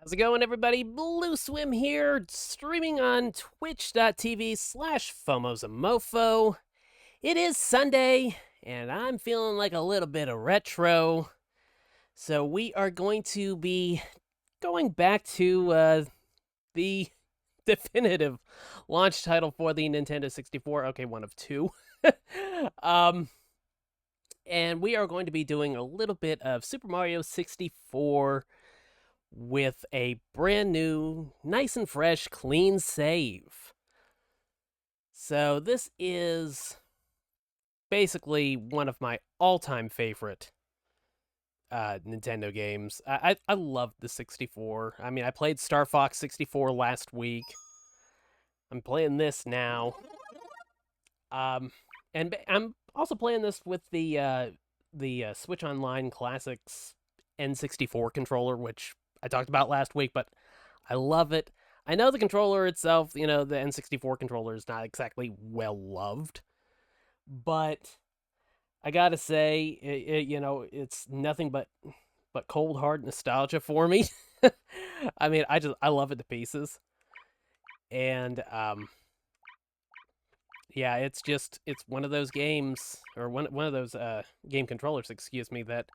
How's it going, everybody? BlueSwim here, streaming on twitch.tv/FOMOSAMOFO. It is Sunday, and I'm feeling like a little bit of retro. So we are going to be going back to the definitive launch title for the Nintendo 64. Okay, one of two. um, and we are going to be doing a little bit of Super Mario 64 with a brand new, nice and fresh, clean save. So this is basically one of my all-time favorite Nintendo games. I love the 64. I mean, I played Star Fox 64 last week. I'm playing this now. And I'm also playing this with the Switch Online Classics N64 controller, which I talked about last week, but I love it. I know the controller itself, the N64 controller is not exactly well loved, but I gotta say, it's nothing but cold hard nostalgia for me. I mean, I love it to pieces, and yeah, it's one of those games, or one of those game controllers, excuse me, that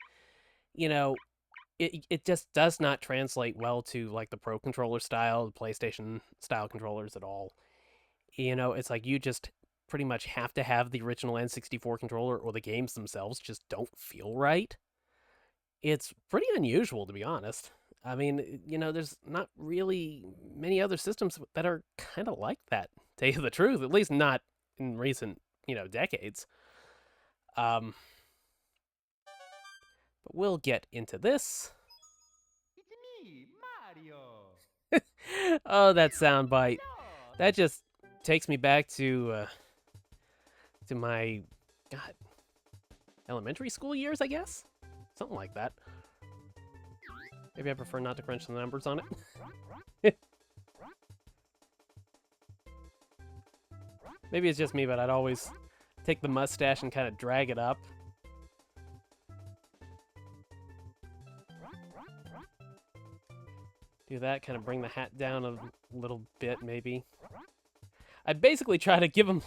you know it just does not translate well to like the Pro controller style, the PlayStation style controllers at all. It's like you just pretty much have to have the original N64 controller, or the games themselves just don't feel right. It's pretty unusual, to be honest. I mean, there's not really many other systems that are kind of like that, to tell you the truth, at least not in recent, decades. Um, but we'll get into this. It's me, Mario. Oh, that soundbite. That just takes me back to my God, elementary school years, I guess? Something like that. Maybe I prefer not to crunch the numbers on it. Maybe it's just me, but I'd always take the mustache and kind of drag it up. Do that, kind of bring the hat down a little bit, maybe. I'd basically try to give him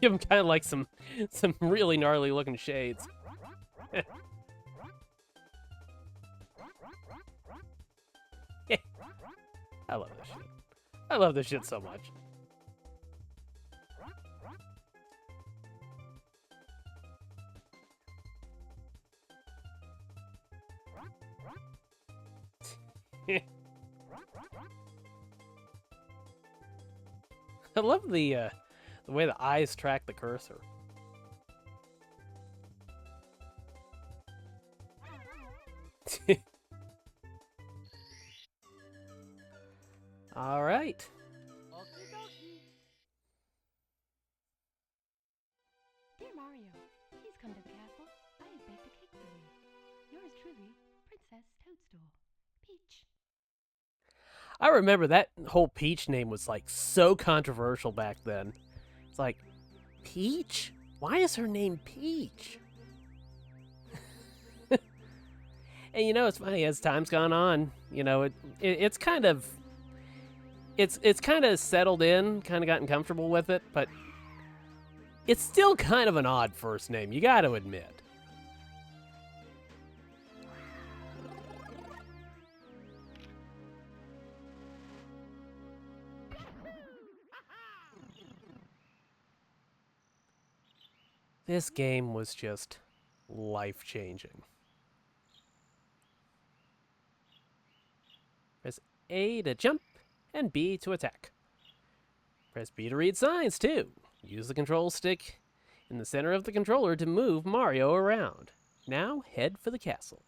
kind of like some really gnarly looking shades. I love this shit. I love this shit so much. I love the way the eyes track the cursor. All right. Okie dokie. Dear Mario, please come to the castle. I have baked a cake for you. Yours truly, Princess Toadstool. Peach. I remember that whole Peach name was like so controversial back then. It's like, Peach? Why is her name Peach? And it's funny, as time's gone on, it's kind of settled in, kind of gotten comfortable with it, but it's still kind of an odd first name, you got to admit. This game was just life-changing. Press A to jump, and B to attack. Press B to read signs, too. Use the control stick in the center of the controller to move Mario around. Now head for the castle.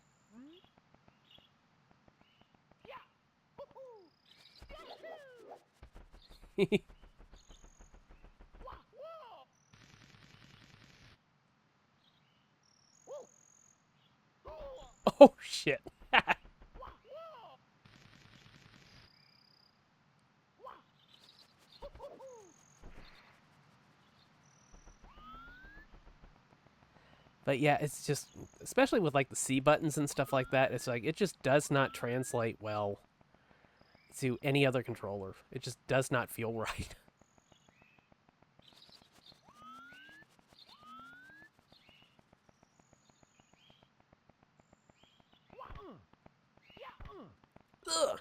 Oh, shit. But yeah, it's just, especially with like the C buttons and stuff like that, it's like it just does not translate well to any other controller. It just does not feel right. Ugh.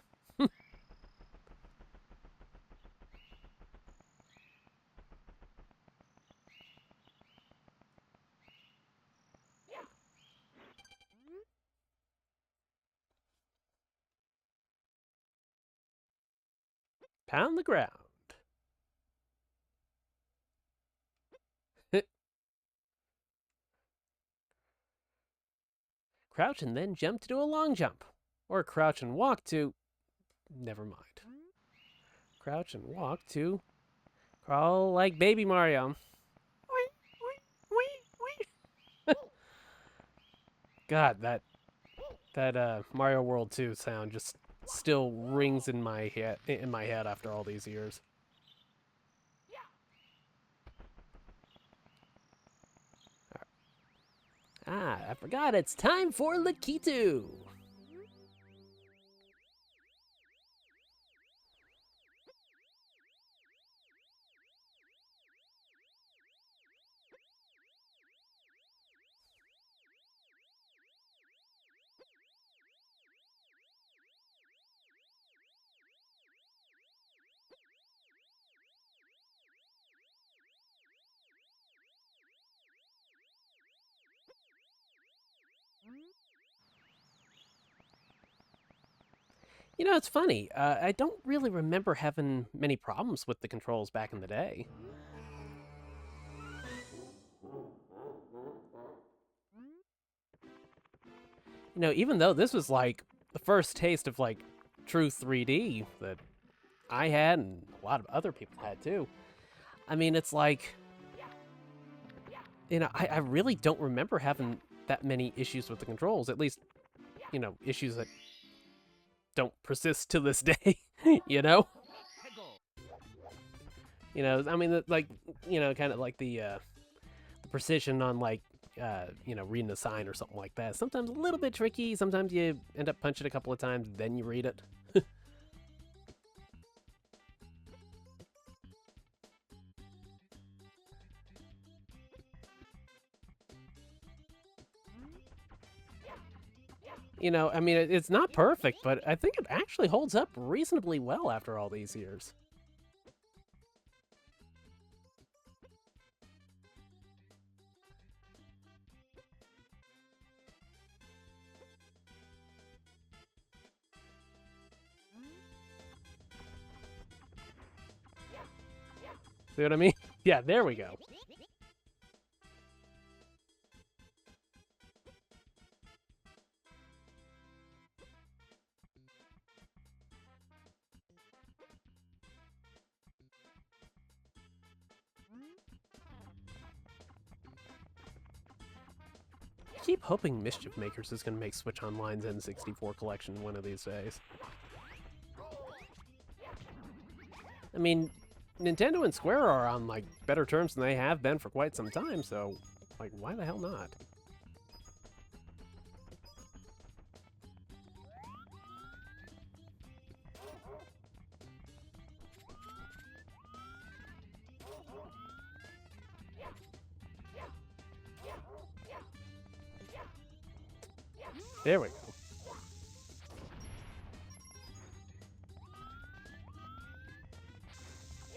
Pound the ground. Crouch and then jump to do a long jump. Or crouch and walk to... Never mind. Crouch and walk to... Crawl like Baby Mario. God, that Mario World 2 sound just still rings in my head after all these years. Ah, I forgot it's time for Lakitu. You know, it's funny. I don't really remember having many problems with the controls back in the day. You know, even though this was like the first taste of like true 3D that I had and a lot of other people had too. I mean, it's like, you know, I really don't remember having that many issues with the controls. At least, you know, issues that don't persist to this day, you know? You know, I mean, like, you know, kind of like the precision on, like, you know, reading a sign or something like that. Sometimes a little bit tricky. Sometimes you end up punching a couple of times, then you read it. You know, I mean, it's not perfect, but I think it actually holds up reasonably well after all these years. See what I mean? Yeah, there we go. I keep hoping Mischief Makers is going to make Switch Online's N64 collection one of these days. I mean, Nintendo and Square are on, like, better terms than they have been for quite some time, so, like, why the hell not? There we go.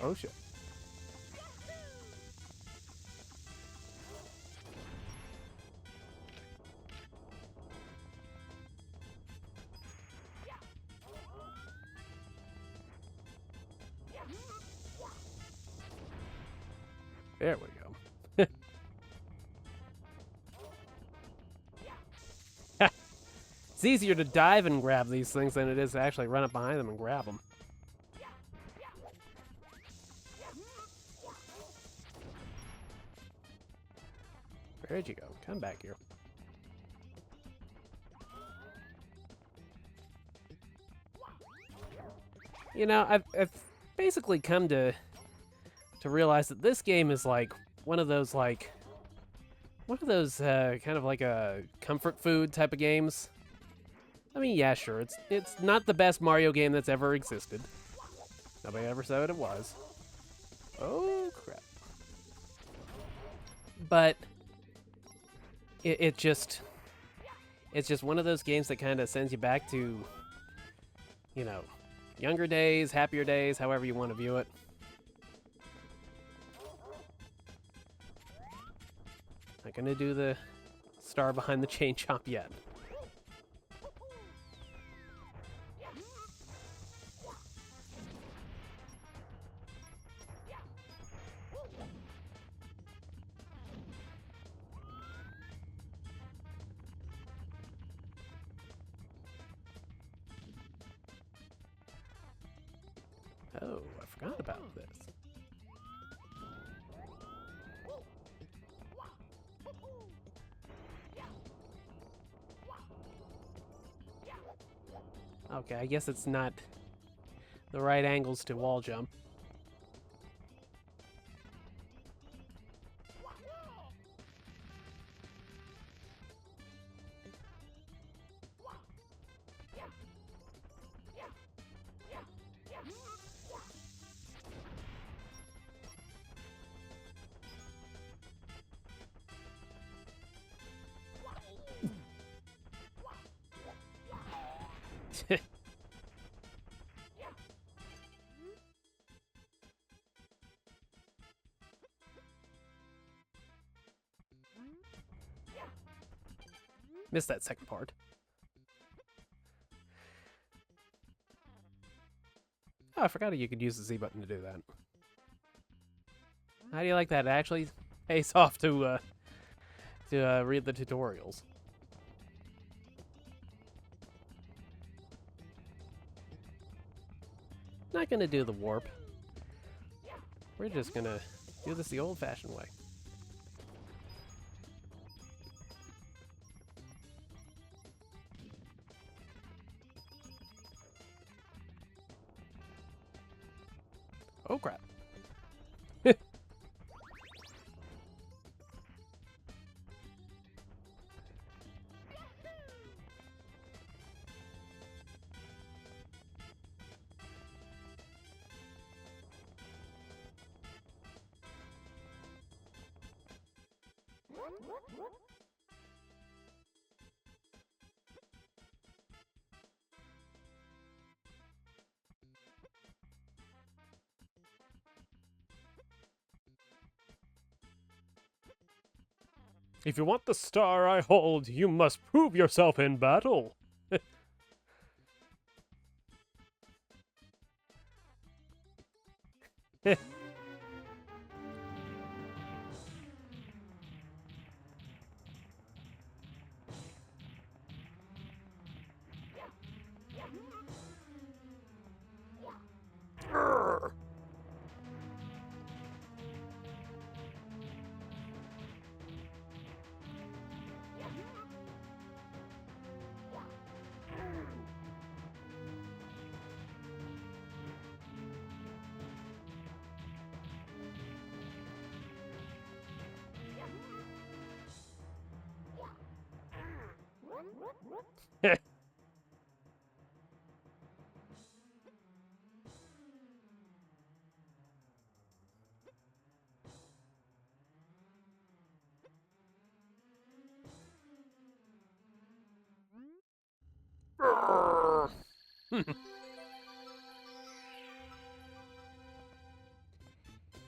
Oh shit. There we go. It's easier to dive and grab these things than it is to actually run up behind them and grab them. Where'd you go? Come back here. You know, I've basically come to realize that this game is like one of those kind of like a comfort food type of games. I mean, yeah, sure. It's not the best Mario game that's ever existed. Nobody ever said it was. Oh crap! But it's just one of those games that kind of sends you back to, you know, younger days, happier days, however you want to view it. Not gonna do the star behind the chain chomp yet. Oh, I forgot about this. Okay, I guess it's not the right angles to wall jump. Missed that second part. Oh, I forgot you could use the Z button to do that. How do you like that? It actually pays off to read the tutorials. Not gonna do the warp. We're just gonna do this the old-fashioned way. Oh crap. If you want the star I hold, you must prove yourself in battle.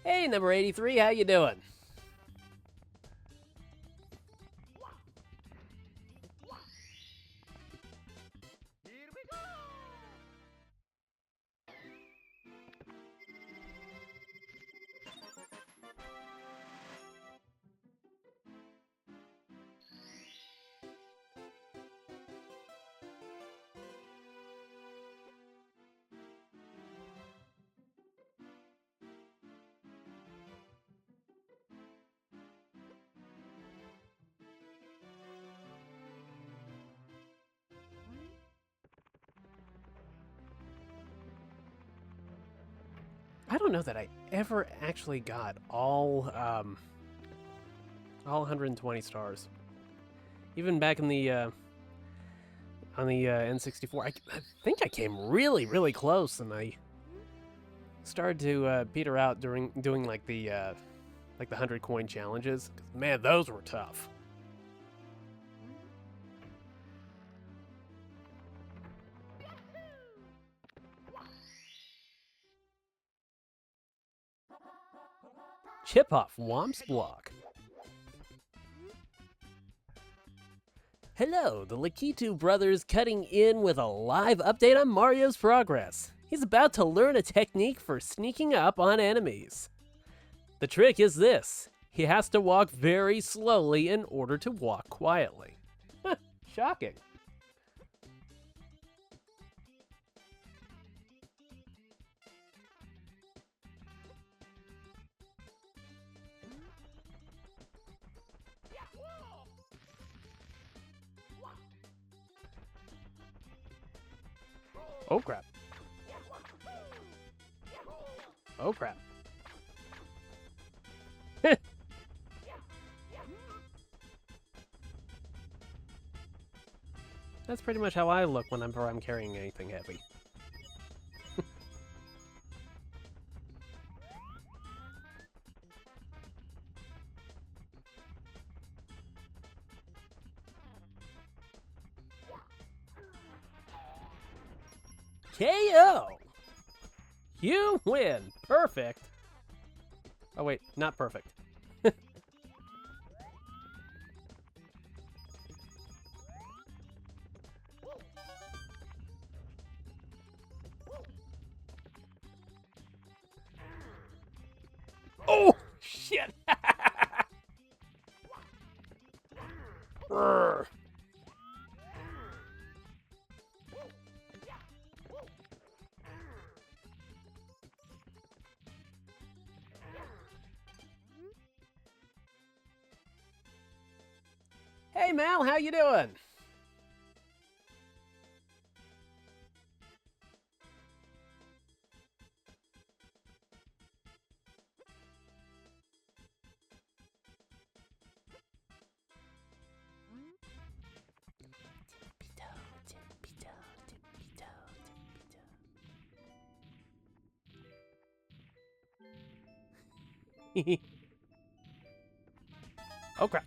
Hey, number 83, how you doing? Here we go! I don't know that I ever actually got all 120 stars. Even back in the on the N64. I think I came really, really close, and I started to peter out during doing like the 100 coin challenges. Man, those were tough. Chip off Womp's block. Hello, the Lakitu brothers cutting in with a live update on Mario's progress. He's about to learn a technique for sneaking up on enemies. The trick is this: he has to walk very slowly in order to walk quietly. Shocking. Oh crap. Oh crap. That's pretty much how I look whenever I'm carrying anything heavy. KO! You win! Perfect! Oh wait, not perfect. Oh, shit! Brr. Hey Mal, how you doing? Oh crap.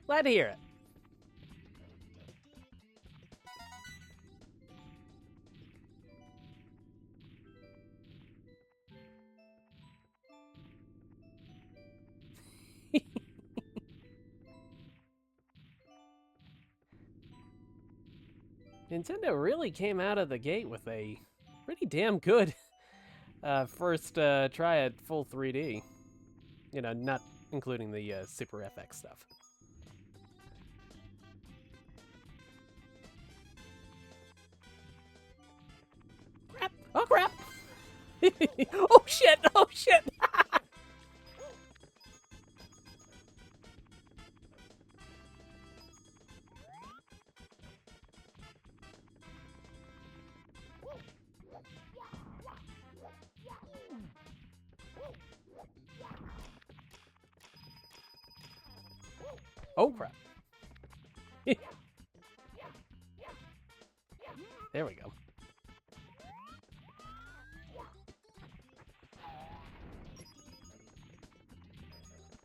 Glad to hear it. Nintendo really came out of the gate with a pretty damn good first try at full 3D. You know, not including the Super FX stuff. Crap! Oh crap! Oh shit! Oh shit! Oh crap. There we go.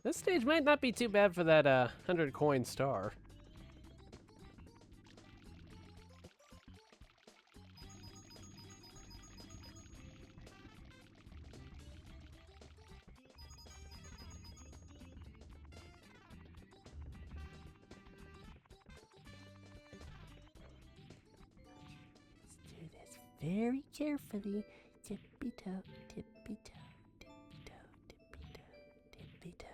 This stage might not be too bad for that 100-coin star. Very carefully. Tippy-toe, tippy-toe, tippy-toe, tippy-toe, tippy-toe.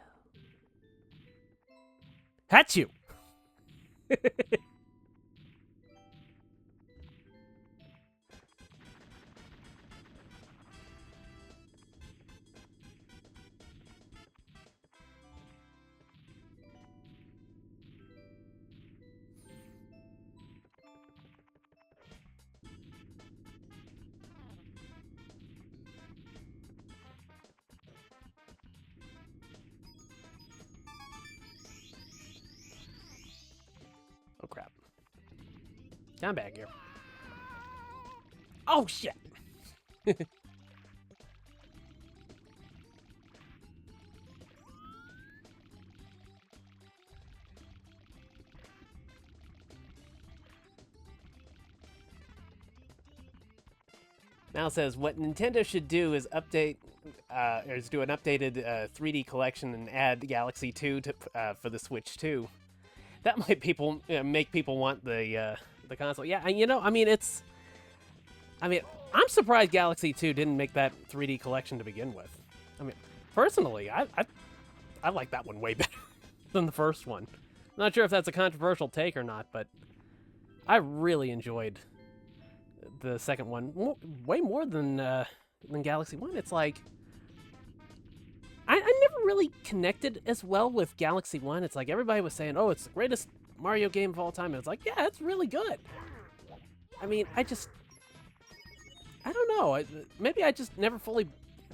Hatchu! Come back here. Oh, shit! Mal says, what Nintendo should do is update, or is do an updated 3D collection and add Galaxy 2 to, for the Switch 2. That might make people want the console. Yeah, you know, I mean, I'm surprised Galaxy 2 didn't make that 3D collection to begin with. I mean, personally, I like that one way better than the first one. I'm not sure if that's a controversial take or not, but I really enjoyed the second one way more than Galaxy 1. It's like I never really connected as well with Galaxy 1. It's like everybody was saying, "Oh, it's the greatest Mario game of all time." And it's like, "Yeah, it's really good." I mean, I don't know. Maybe I just never fully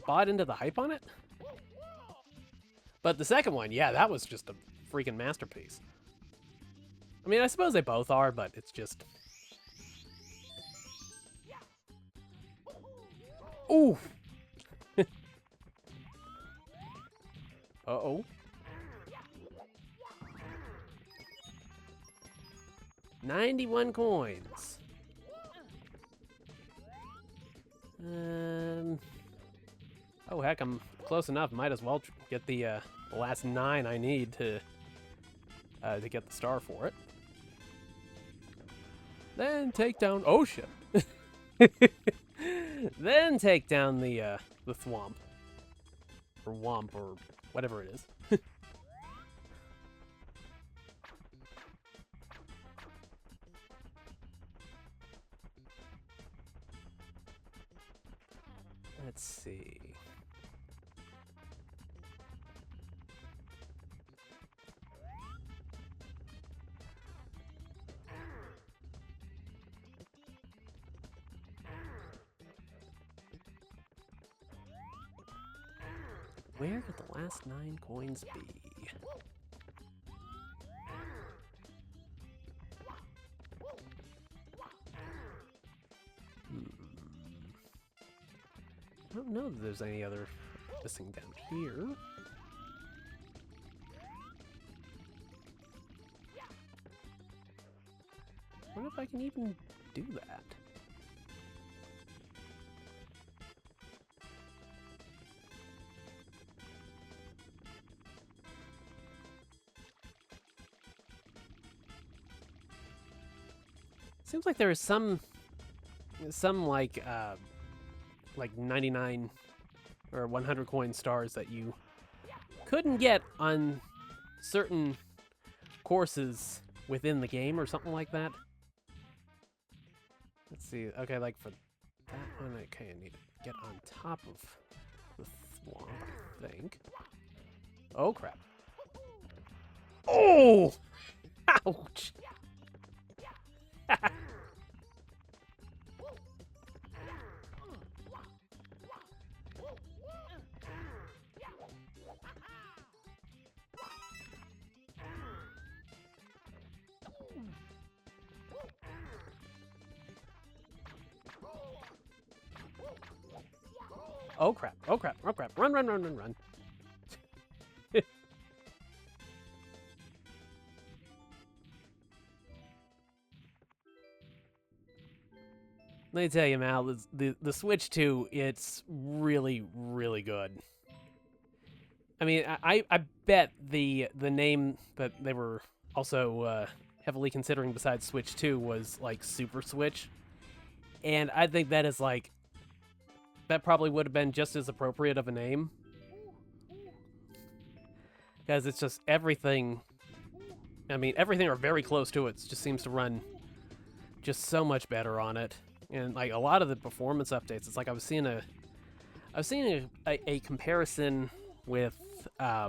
bought into the hype on it. But the second one, yeah, that was just a freaking masterpiece. I mean, I suppose they both are, but it's just... Ooh! Uh-oh. 91 coins. Oh, heck, I'm close enough. Might as well get the last 9 I need to get the star for it. Then take down... Oh, shit. Then take down the thwomp. Or womp, or whatever it is. Let's see. Where could the last 9 coins be? I don't know that there's any other missing down here. I wonder if I can even do that. Seems like there is some like 99 or 100 coin stars that you couldn't get on certain courses within the game or something like that. Let's see. Okay, like for that one, okay, I need to get on top of the thwomp, I think. Oh, crap. Oh! Ouch! Oh crap, oh crap, oh crap. Run, run, run, run, run. Let me tell you, Mal, the Switch 2, it's really, really good. I mean, I bet the name that they were also heavily considering besides Switch 2 was like Super Switch. And I think that is like, that probably would have been just as appropriate of a name. Because it's just everything, I mean, everything are very close to it. It just seems to run just so much better on it. And like a lot of the performance updates, it's like I was seeing a comparison with, I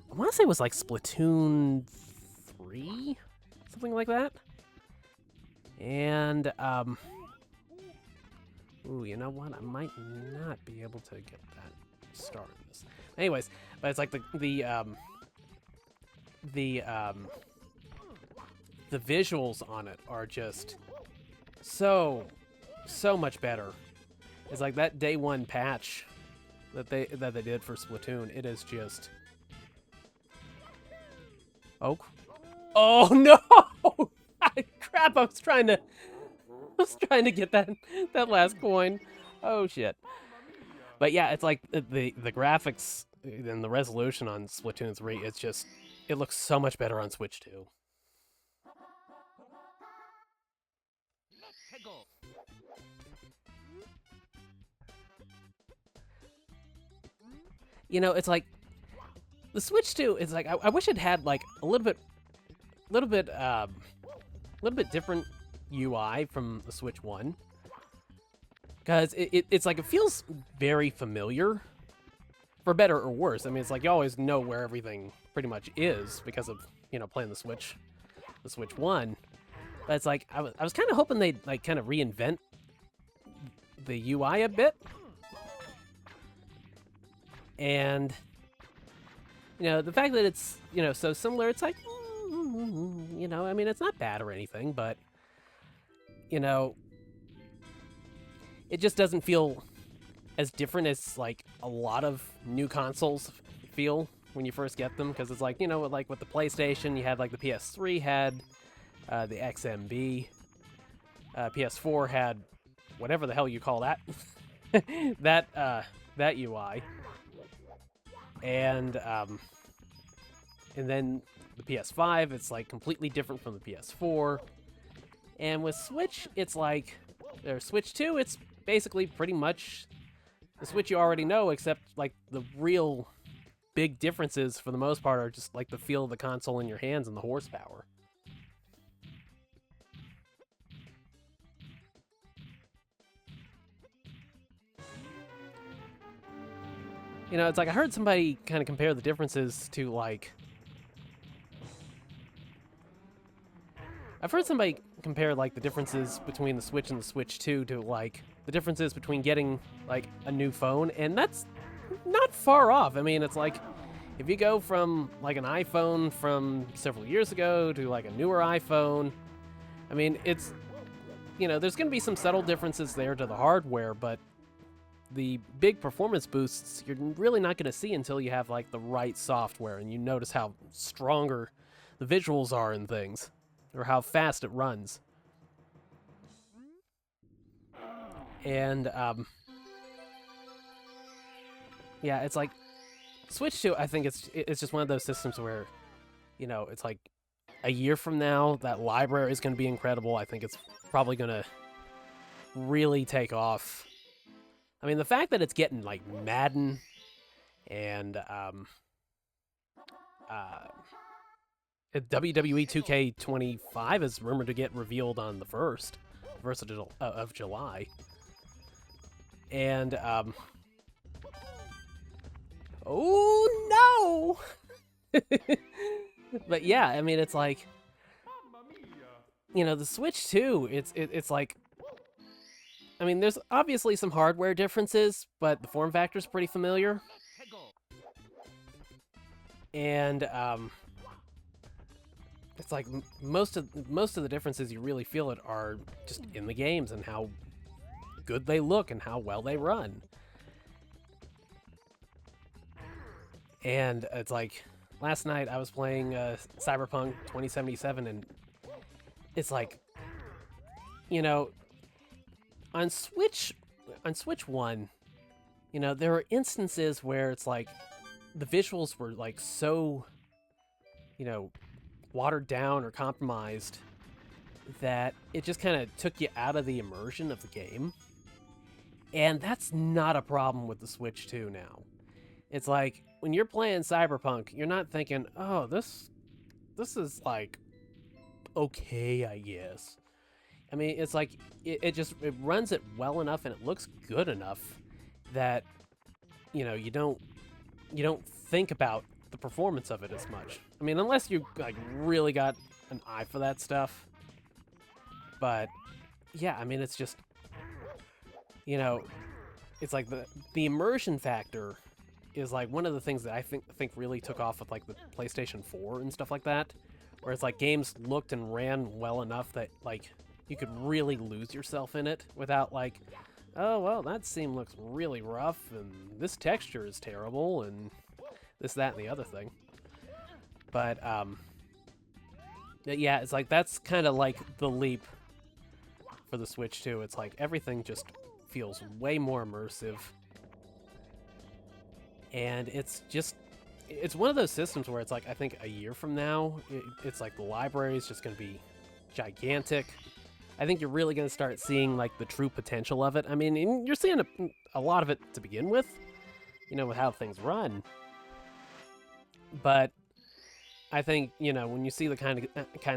want to say it was like Splatoon 3? Something like that? And, ooh, you know what? I might not be able to get that star in this. Anyways, but it's like the the visuals on it are just so much better. It's like that day one patch that they did for Splatoon. It is just oh no! Crap! I was trying to get that last coin. Oh shit! But yeah, it's like the graphics and the resolution on Splatoon 3. It's just it looks so much better on Switch 2. Let's go. You know, it's like the Switch 2. It's like I wish it had like a little bit different UI from the Switch 1. Because it's like it feels very familiar, for better or worse. I mean, it's like you always know where everything pretty much is because of, you know, playing the Switch 1. But it's like I was kind of hoping they'd like kind of reinvent the UI a bit, and you know, the fact that it's, you know, so similar, it's like, you know, I mean, it's not bad or anything, but you know, it just doesn't feel as different as like a lot of new consoles feel when you first get them, because it's like, you know, like with the PlayStation, you had like the PS3 had the XMB, PS4 had whatever the hell you call that, that UI, and then the PS5, it's like completely different from the PS4, and with Switch, it's like, or Switch 2, it's basically pretty much the Switch you already know, except like the real big differences for the most part are just like the feel of the console in your hands and the horsepower. You know, it's like I heard somebody kind of compare the differences to like, I've heard somebody compare like the differences between the Switch and the Switch 2 to like the differences between getting like a new phone, and that's not far off. I mean, it's like if you go from like an iPhone from several years ago to like a newer iPhone, I mean, it's, you know, there's going to be some subtle differences there to the hardware, but the big performance boosts you're really not going to see until you have like the right software and you notice how stronger the visuals are and things, or how fast it runs. And yeah, it's like Switch 2, I think it's just one of those systems where, you know, it's like a year from now, that library is going to be incredible. I think it's probably going to really take off. I mean, the fact that it's getting like Madden and WWE 2K25 is rumored to get revealed on the 1st of July. And oh no! But yeah, I mean, it's like, you know, the Switch 2, it's like, I mean, there's obviously some hardware differences, but the form factor's pretty familiar. Let's go. And it's like most of the differences you really feel it are just in the games and how good they look and how well they run. And it's like last night I was playing Cyberpunk 2077, and it's like, you know, on Switch 1, you know, there are instances where it's like the visuals were like so, you know, watered down or compromised that it just kind of took you out of the immersion of the game. And that's not a problem with the Switch 2 now. It's like when you're playing Cyberpunk, you're not thinking, "Oh, this is like okay, I guess." I mean, it's like it runs it well enough and it looks good enough that, you know, you don't think about the performance of it as much. I mean, unless you like really got an eye for that stuff. But yeah, I mean, it's just, you know, it's like the immersion factor is like one of the things that I think really took off with like the PlayStation 4 and stuff like that, where it's like games looked and ran well enough that like you could really lose yourself in it without like, oh well, that scene looks really rough and this texture is terrible and this, that, and the other thing. But yeah, it's like that's kind of like the leap for the Switch too. It's like everything just feels way more immersive. And it's one of those systems where it's like, I think a year from now, it's like the library is just going to be gigantic. I think you're really going to start seeing like the true potential of it. I mean, you're seeing a lot of it to begin with, you know, with how things run. But I think, you know, when you see the kinds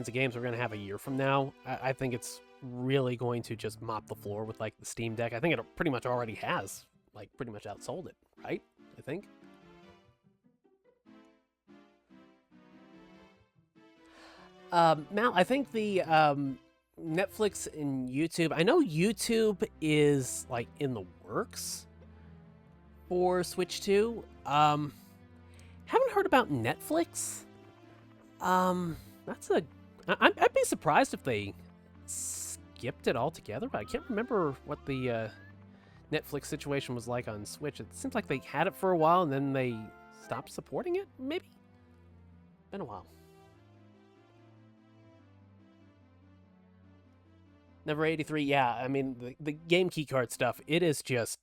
of games we're going to have a year from now, I think it's really going to just mop the floor with like the Steam Deck. I think it pretty much already has, like, pretty much outsold it, right? I think. Mal, I think the Netflix and YouTube, I know YouTube is like in the works for Switch 2. Haven't heard about Netflix. That's I'd be surprised if they skipped it altogether, but I can't remember what the Netflix situation was like on Switch. It seems like they had it for a while and then they stopped supporting it, maybe? Been a while. Number 83, yeah, I mean, the game keycard stuff, it is just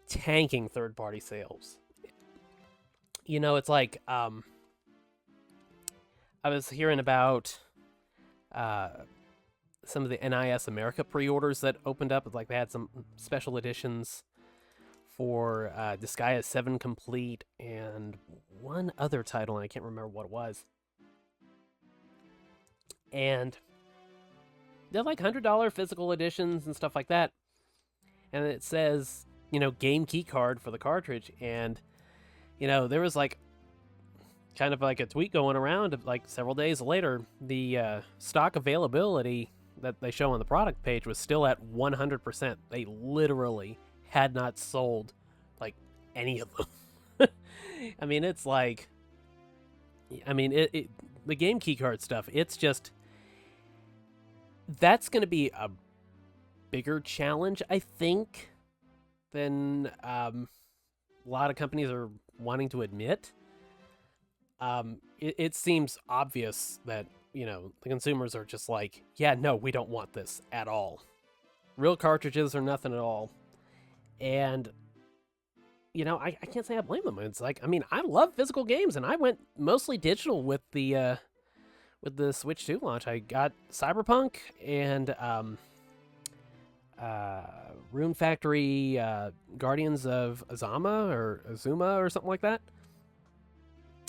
tanking third-party sales. You know, it's like, I was hearing about some of the NIS America pre-orders that opened up. It's like they had some special editions for Disgaea 7 Complete and one other title, and I can't remember what it was. And they're like $100 physical editions and stuff like that. And it says, you know, game key card for the cartridge. And, you know, there was like kind of like a tweet going around like several days later. The stock availability that they show on the product page was still at 100%. They literally had not sold like any of them. I mean, it's like, I mean, the game key card stuff, it's just, that's going to be a bigger challenge, I think, than a lot of companies are wanting to admit. It seems obvious that, you know, the consumers are just like, yeah, no, we don't want this at all. Real cartridges are nothing at all. And, you know, I can't say I blame them. It's like, I mean, I love physical games, and I went mostly digital with the Switch 2 launch. I got Cyberpunk and Rune Factory Guardians of Azuma or something like that.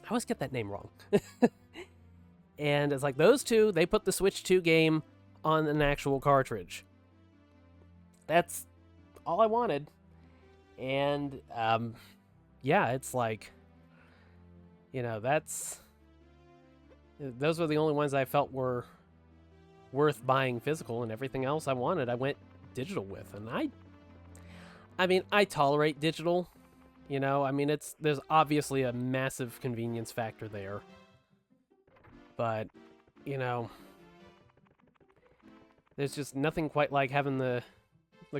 I always get that name wrong. And it's like those two, they put the Switch 2 game on an actual cartridge. That's all I wanted. And yeah, it's like, you know, those were the only ones I felt were worth buying physical, and everything else I wanted I went digital with. And I mean, I tolerate digital, you know, I mean, there's obviously a massive convenience factor there. But, you know, there's just nothing quite like having the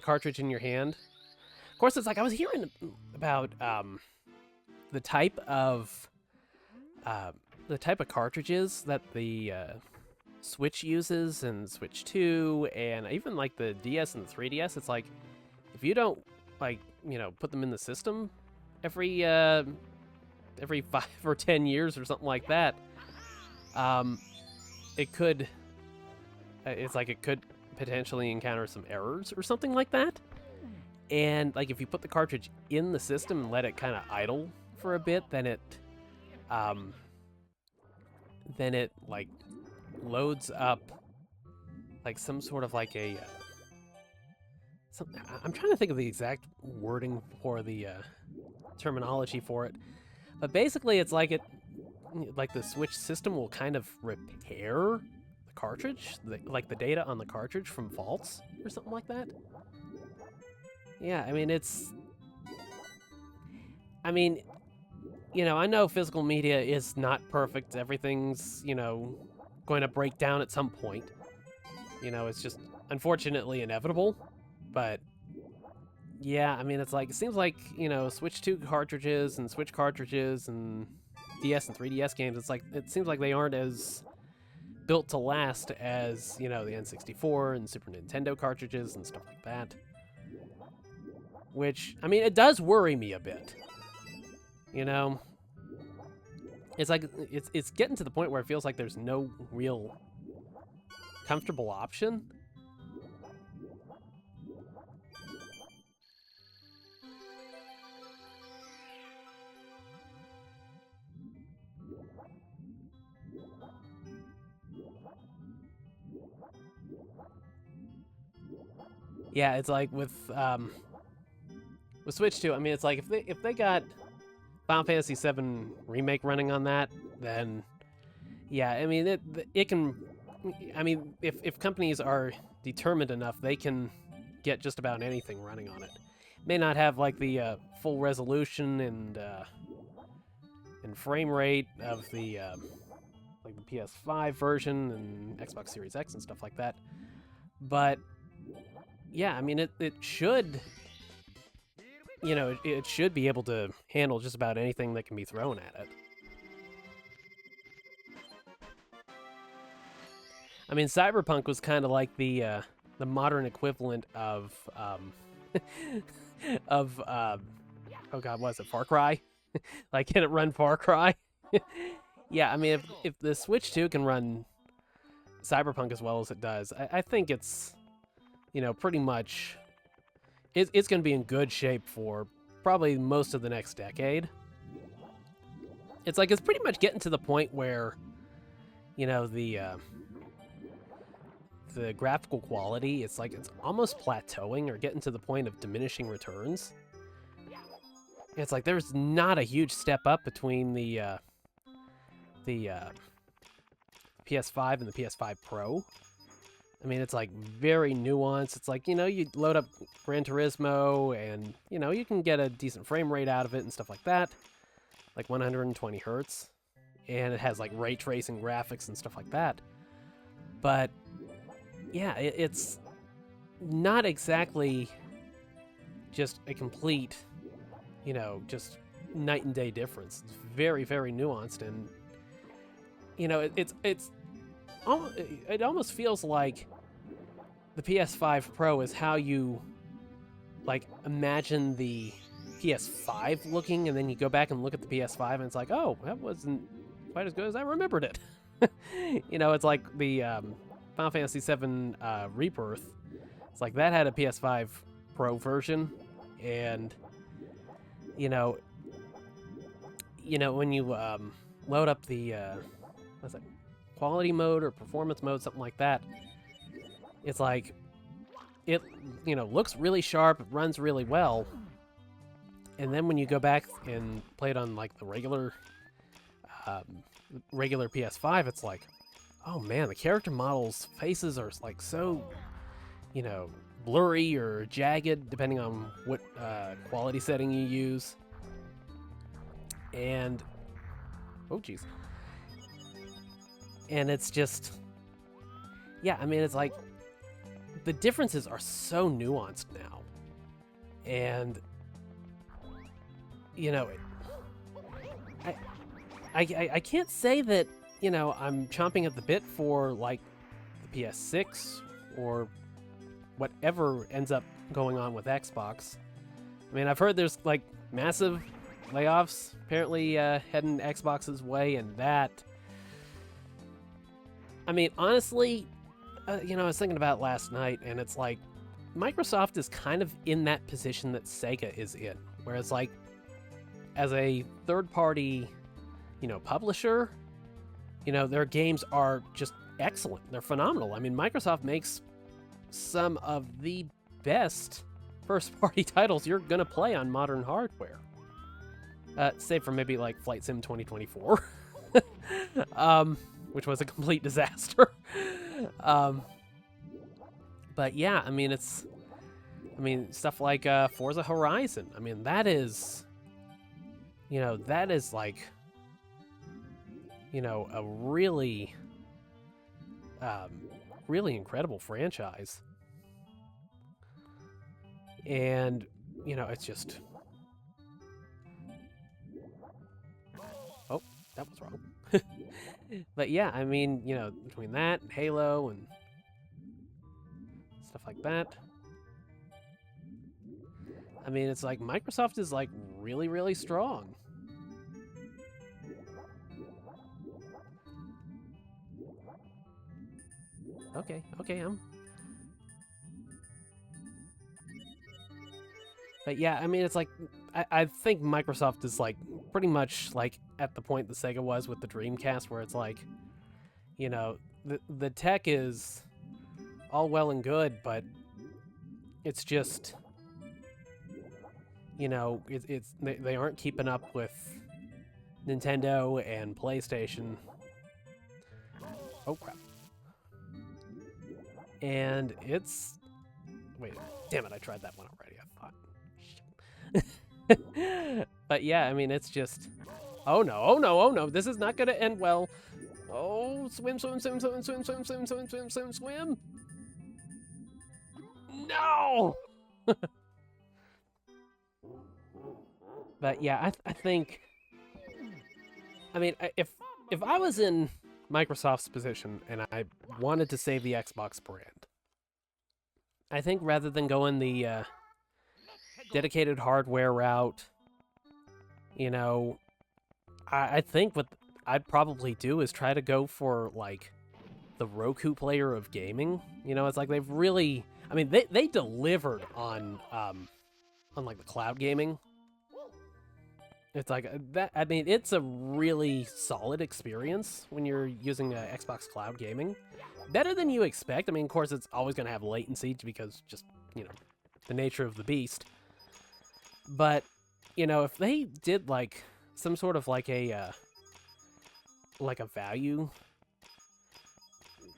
cartridge in your hand. Of course, it's like I was hearing about the type of cartridges that the Switch uses and Switch 2 and even like the DS and the 3DS. It's like if you don't like, you know, put them in the system every 5 or 10 years or something like that, it could potentially encounter some errors or something like that. And like if you put the cartridge in the system and let it kind of idle for a bit, then it like loads up like some sort of like a I'm trying to think of the exact wording for the terminology for it, but basically it's like the Switch system will kind of repair the cartridge, like the data on the cartridge from faults or something like that. Yeah, I mean, you know, I know physical media is not perfect. Everything's, you know, going to break down at some point. You know, it's just unfortunately inevitable. But yeah, I mean, it's like, it seems like, you know, Switch 2 cartridges and Switch cartridges and DS and 3DS games, it's like, it seems like they aren't as built to last as, you know, the N64 and Super Nintendo cartridges and stuff like that. Which, I mean, it does worry me a bit. You know? It's like, it's getting to the point where it feels like there's no real comfortable option. Yeah, it's like with Switch 2, I mean, it's like if they got Final Fantasy VII Remake running on that, then yeah, I mean, it can, I mean, if companies are determined enough, they can get just about anything running on it. May not have like the full resolution and frame rate of the like the PS5 version and Xbox Series X and stuff like that, but yeah, I mean, it should, you know, it should be able to handle just about anything that can be thrown at it. I mean, Cyberpunk was kind of like the modern equivalent of of oh god, what is it, Far Cry? Like, can it run Far Cry? Yeah, I mean, if the Switch 2 can run Cyberpunk as well as it does, I think it's, you know, pretty much, it's going to be in good shape for probably most of the next decade. It's like, it's pretty much getting to the point where, you know, the graphical quality, it's like it's almost plateauing or getting to the point of diminishing returns. It's like there's not a huge step up between the PS5 and the PS5 Pro. I mean, it's like very nuanced. It's like, you know, you load up Gran Turismo and, you know, you can get a decent frame rate out of it and stuff like that. Like 120 hertz. And it has like ray tracing graphics and stuff like that. But yeah, it's not exactly just a complete, you know, just night and day difference. It's very, very nuanced, and you know, it almost feels like the PS5 Pro is how you like imagine the PS5 looking, and then you go back and look at the PS5 and it's like, oh, that wasn't quite as good as I remembered it. You know, it's like the Final Fantasy VII Rebirth. It's like that had a PS5 Pro version, and you know, when you load up the what's it, quality mode or performance mode, something like that, it's like it, you know, looks really sharp, it runs really well, and then when you go back and play it on like the regular PS5, it's like, oh man, the character models' faces are like so, you know, blurry or jagged, depending on what quality setting you use. And oh geez, and it's just, yeah, I mean, it's like the differences are so nuanced now, and you know, I can't say that, you know, I'm chomping at the bit for like the PS6 or whatever ends up going on with Xbox. I mean, I've heard there's like massive layoffs apparently heading Xbox's way, and that, I mean, honestly, you know, I was thinking about it last night, and it's like Microsoft is kind of in that position that Sega is in, where it's like, as a third-party, you know, publisher, you know, their games are just excellent. They're phenomenal. I mean, Microsoft makes some of the best first-party titles you're gonna play on modern hardware. Save for maybe like Flight Sim 2024, which was a complete disaster. But yeah, I mean, stuff like Forza Horizon. I mean, that is, you know, that is like, you know, a really really incredible franchise. And, you know, it's just... Oh, that was wrong. But yeah, I mean, you know, between that and Halo and stuff like that, I mean, it's like Microsoft is like really, really strong. Okay, But yeah, I mean, it's like, I think Microsoft is like pretty much like at the point the Sega was with the Dreamcast, where it's like, you know, the tech is all well and good, but it's just, you know, they aren't keeping up with Nintendo and PlayStation. Oh crap. And it's... Wait, damn it, I tried that one already, I thought. But yeah, I mean, it's just... Oh no, oh no, oh no, this is not gonna end well. Oh, swim, swim, swim, swim, swim, swim, swim, swim, swim, swim, swim. No! But yeah, I think... I mean, if I was in Microsoft's position and I wanted to save the Xbox brand, I think rather than going the dedicated hardware route, you know, I think what I'd probably do is try to go for, like, the Roku player of gaming. You know, it's like they've really... I mean, they delivered on like, the cloud gaming. It's like, that. I mean, it's a really solid experience when you're using Xbox Cloud Gaming. Better than you expect. I mean, of course, it's always going to have latency because just, you know, the nature of the beast. But, you know, if they did, like, some sort of, like a value,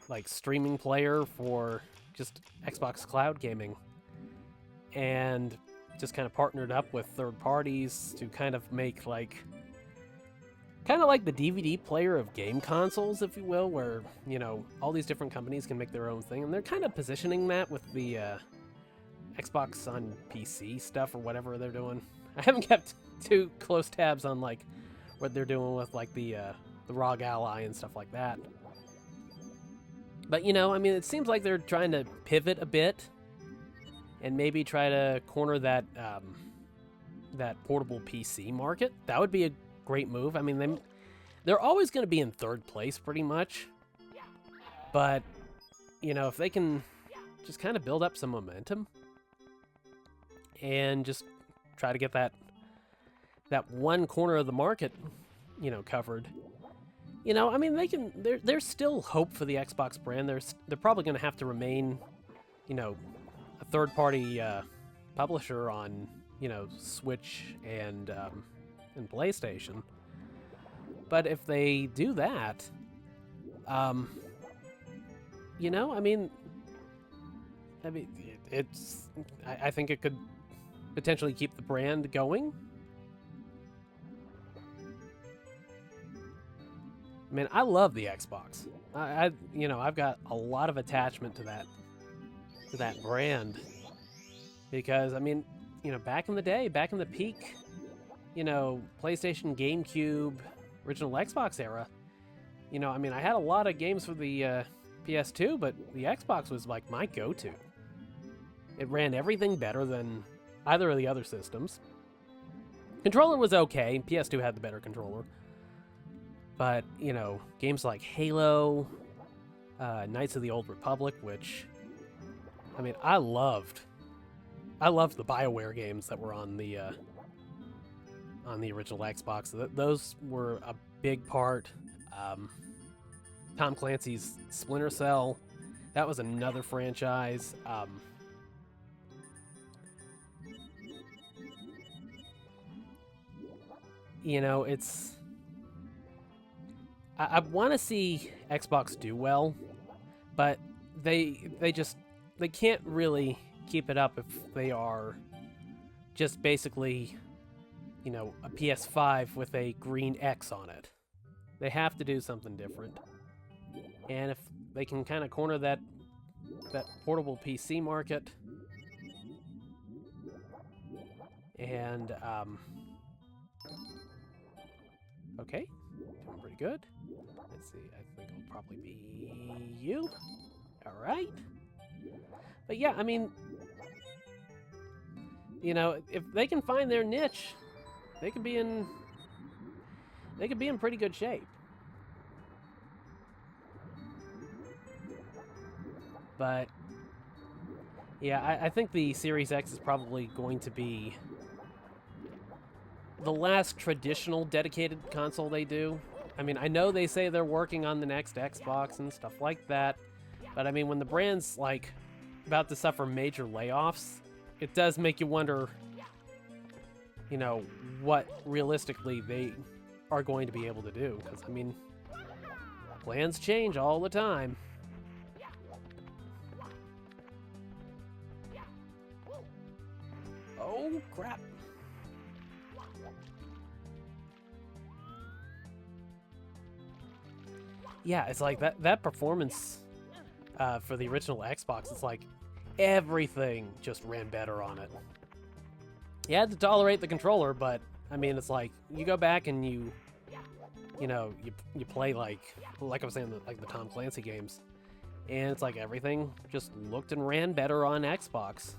like, streaming player for just Xbox Cloud Gaming, and just kind of partnered up with third parties to kind of make, like, kind of like the DVD player of game consoles, if you will, where, you know, all these different companies can make their own thing, and they're kind of positioning that with the Xbox on PC stuff or whatever they're doing. I haven't kept too close tabs on, like, what they're doing with, like, the ROG Ally and stuff like that. But, you know, I mean, it seems like they're trying to pivot a bit and maybe try to corner that that portable PC market. That would be a great move. I mean, they're always going to be in third place pretty much. But, you know, if they can just kind of build up some momentum and just try to get that one corner of the market, you know, covered. You know, I mean, there's still hope for the Xbox brand. They're probably going to have to remain, you know, a third-party publisher on, you know, Switch and PlayStation. But if they do that, you know, I mean, I think it could potentially keep the brand going. I mean, I love the Xbox. You know, I've got a lot of attachment to that brand, because, I mean, you know, back in the day, back in the peak, you know, PlayStation, GameCube, original Xbox era, you know, I mean, I had a lot of games for the PS2, but the Xbox was like my go-to. It ran everything better than either of the other systems. Controller was okay. PS2 had the better controller. But, you know, games like Halo, Knights of the Old Republic, which, I mean, I loved the BioWare games that were on the original Xbox. Those were a big part. Tom Clancy's Splinter Cell, that was another franchise. You know, it's... I want to see Xbox do well, but they can't really keep it up if they are just basically, you know, a PS5 with a green X on it. They have to do something different. And if they can kind of corner that portable PC market. And okay, doing pretty good. Let's see, I think it'll probably be you. All right. But yeah, I mean, you know, if they can find their niche, they could be in pretty good shape. But yeah, I think the Series X is probably going to be the last traditional dedicated console they do. I mean, I know they say they're working on the next Xbox and stuff like that, but I mean, when the brand's like about to suffer major layoffs, it does make you wonder, you know, what realistically they are going to be able to do. Because, I mean, plans change all the time. Oh, crap. Yeah, it's like that performance for the original Xbox, it's like everything just ran better on it. You had to tolerate the controller, but I mean, it's like you go back and you play like I was saying, like the Tom Clancy games, and it's like everything just looked and ran better on Xbox.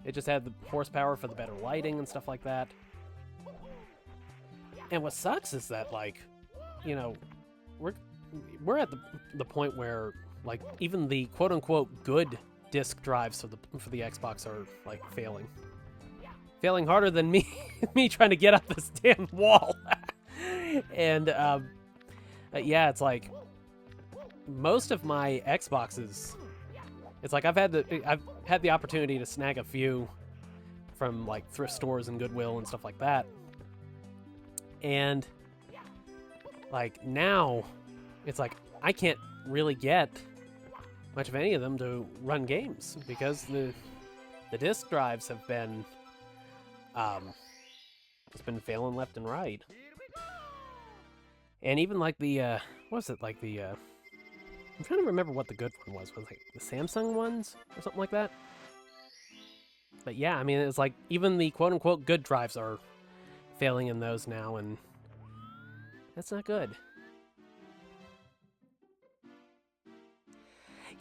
It just had the horsepower for the better lighting and stuff like that. And what sucks is that, like, you know, we're at the point where, like, even the quote-unquote good disk drives for the Xbox are, like, failing harder than me trying to get up this damn wall. And yeah, it's like most of my Xboxes, it's like I've had the opportunity to snag a few from like thrift stores and Goodwill and stuff like that, and like now it's like I can't really get much of any of them to run games because the disk drives have been it's been failing left and right. And even like the what was it, like the I'm trying to remember what the good one was it like the Samsung ones or something like that? But yeah, I mean, it's like even the quote-unquote good drives are failing in those now, and that's not good.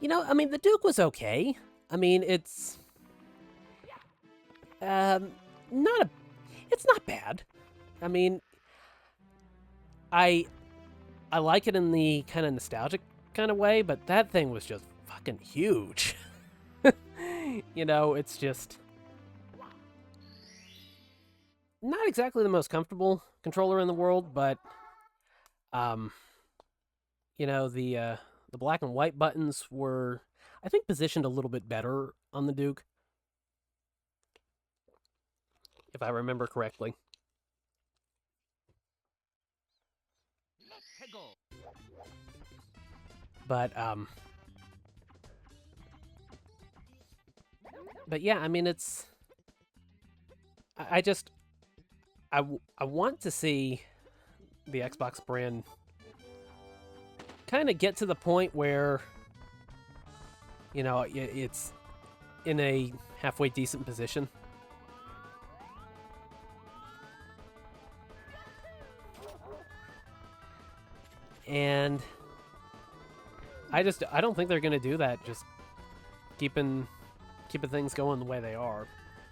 You know, I mean, the Duke was okay. I mean, it's it's not bad. I mean, I like it in the kind of nostalgic kind of way, but that thing was just fucking huge. You know, it's just not exactly the most comfortable controller in the world, but you know, the black and white buttons were, I think, positioned a little bit better on the Duke, if I remember correctly. But yeah, I mean, it's I want to see the Xbox brand kind of get to the point where, you know, it's in a halfway decent position. And I don't think they're going to do that, just keeping things going the way they are.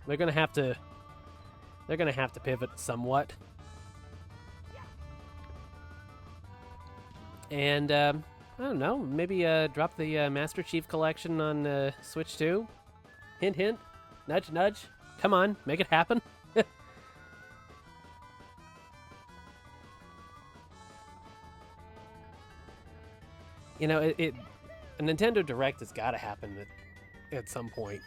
They're going to have to pivot somewhat. And I don't know, maybe drop the Master Chief Collection on Switch 2. Hint, hint. Nudge, nudge. Come on, make it happen. You know, a Nintendo Direct has got to happen at some point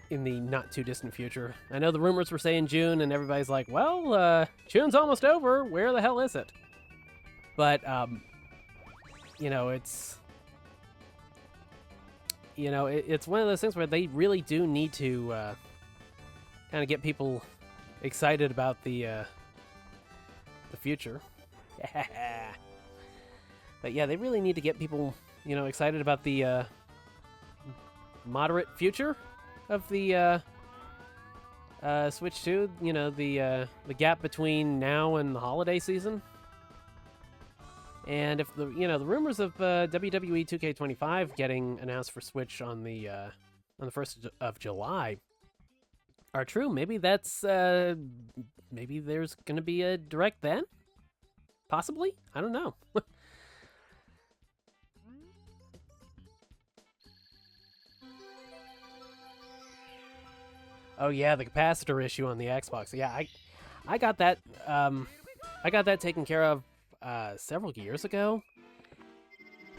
in the not too distant future. I know the rumors were saying June, and everybody's like, well, June's almost over. Where the hell is it? But, you know, it's one of those things where they really do need to kind of get people excited about the future. But yeah, they really need to get people excited about the moderate future of the Switch 2. The gap between now and the holiday season. And if the rumors of WWE 2K25 getting announced for Switch on the 1st of July are true, maybe that's maybe there's gonna be a direct then, possibly. I don't know. Oh yeah, the capacitor issue on the Xbox. Yeah, I got that taken care of several years ago.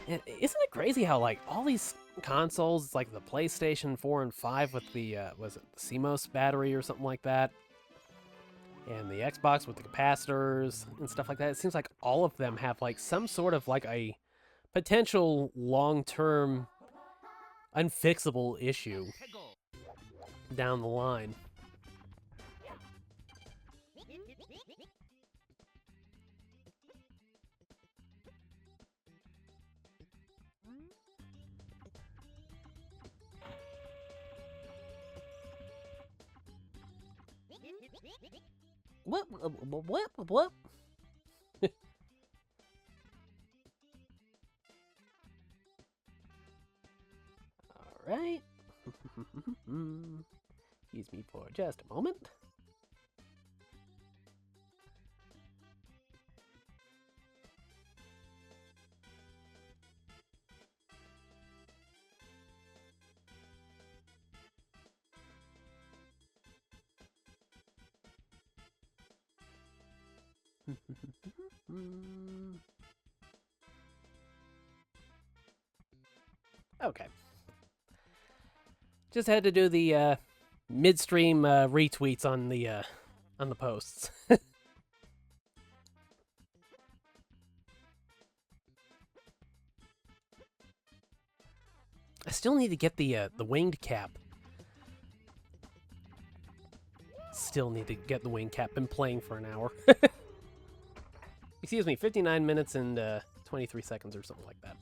And isn't it crazy how like all these consoles, like the PlayStation 4 and 5 with the was it the CMOS battery or something like that, and the Xbox with the capacitors and stuff like that, it seems like all of them have like some sort of like a potential long-term unfixable issue down the line. What? All right. Excuse me for just a moment. Okay. Just had to do the midstream retweets on the posts. I still need to get the winged cap. Still need to get the winged cap. Been playing for an hour. Excuse me, 59 minutes and 23 seconds or something like that.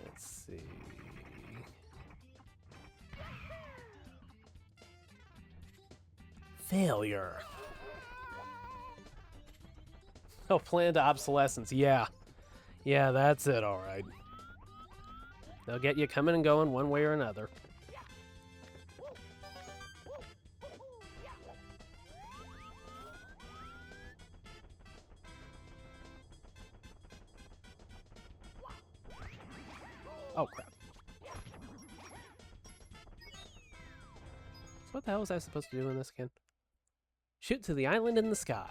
Let's see. Failure. Oh, planned obsolescence. Yeah. Yeah, that's it, alright. They'll get you coming and going one way or another. Oh, crap. So what the hell was I supposed to do in this again? Shoot to the island in the sky.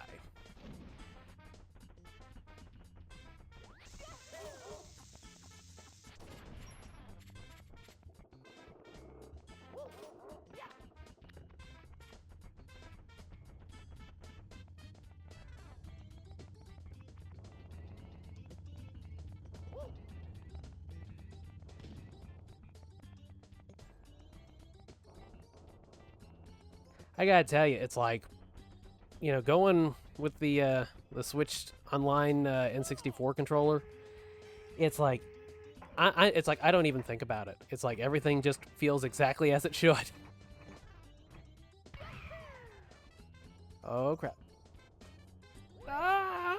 I gotta tell you, it's like, going with the Switch Online N64 controller. It's like, I don't even think about it. It's like everything just feels exactly as it should. Oh crap! Ah!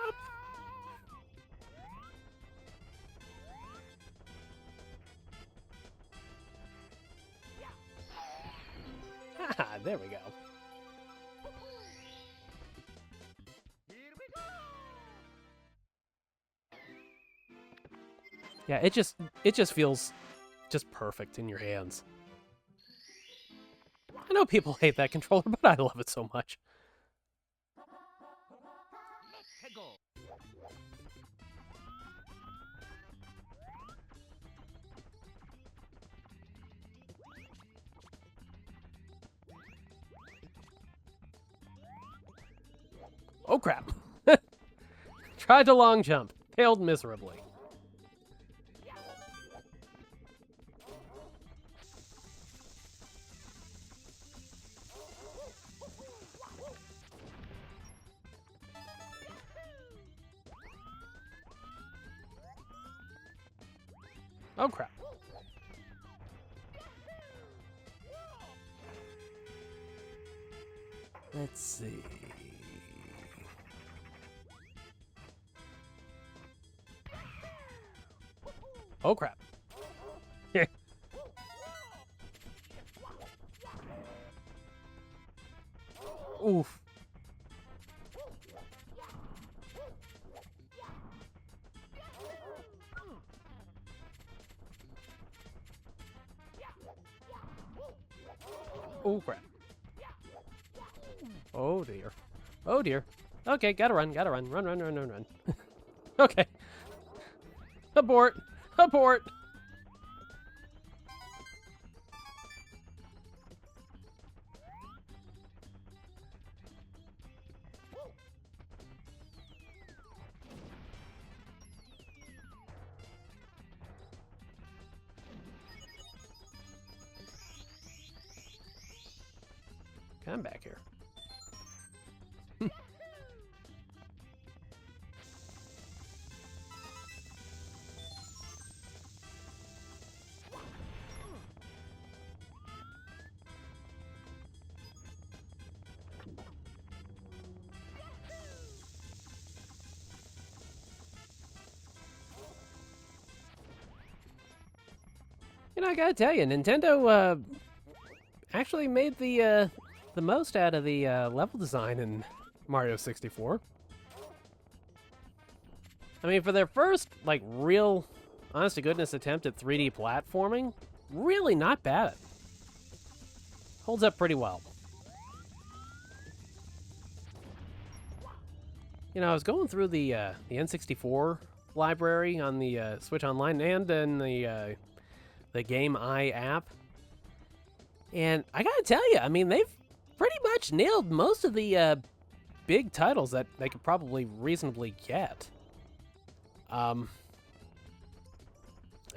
There we go. Yeah, it just feels just perfect in your hands. I know people hate that controller, but I love it so much. Oh crap. Tried to long jump. Failed miserably. Oh, crap. Let's see. Oh, crap. Oof. Oh, crap. Oh, dear. Oh, dear. Okay, gotta run, gotta run. Run, run, run, run, run. Okay. Abort. Abort. Come back here. You know, I gotta tell you, Nintendo actually made the most out of the level design in Mario 64. I mean, for their first, like, real, honest-to-goodness attempt at 3D platforming, really not bad. Holds up pretty well. You know, I was going through the N64 library on the Switch Online and in the Game Eye app. And I gotta tell you, I mean, they've pretty much nailed most of the big titles that they could probably reasonably get. I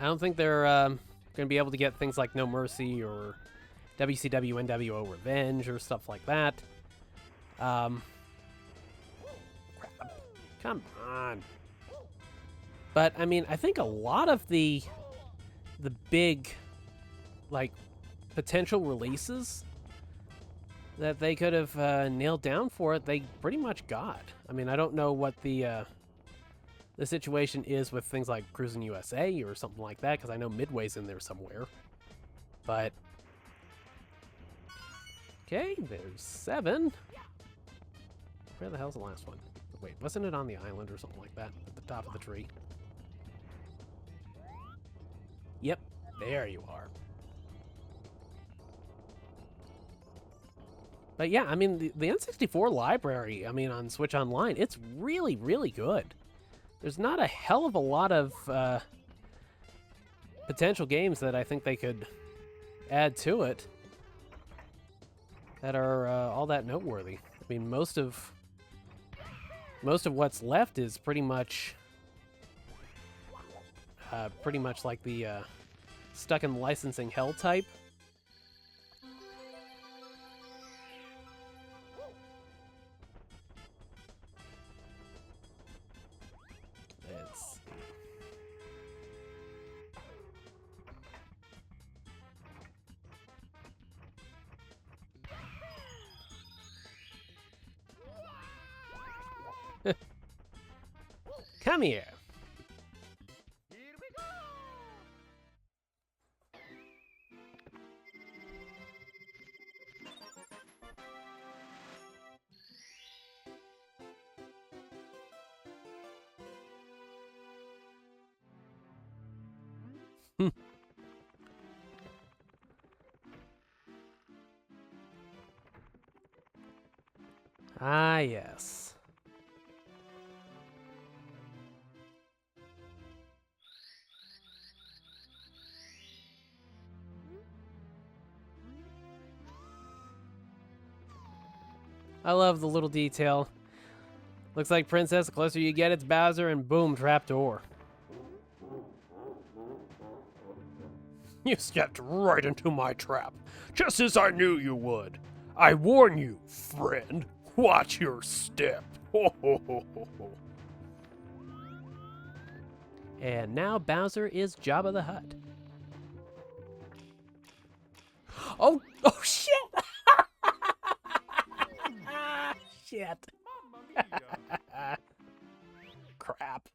don't think they're going to be able to get things like No Mercy or WCW NWO Revenge or stuff like that. Crap. Come on. But, I mean, I think a lot of the big, like, potential releases that they could have nailed down for it, they pretty much got. I mean, I don't know what the situation is with things like Cruisin' USA or something like that, because I know Midway's in there somewhere. But, okay, there's 7. Where the hell's the last one? Wait, wasn't it on the island or something like that at the top of the tree? Yep, there you are. But yeah, I mean, the N64 library, I mean, on Switch Online, it's really, really good. There's not a hell of a lot of potential games that I think they could add to it that are all that noteworthy. I mean, most of what's left is pretty much like the stuck in licensing hell type. Let's see. Come here. Here we go! Ah, yes. I love the little detail. Looks like Princess, the closer you get, it's Bowser, and boom, trapdoor. You stepped right into my trap, just as I knew you would. I warn you, friend. Watch your step. Ho, ho, ho, ho, ho. And now Bowser is Jabba the Hutt. Oh, oh shit! Shit. Mamma mia! Crap.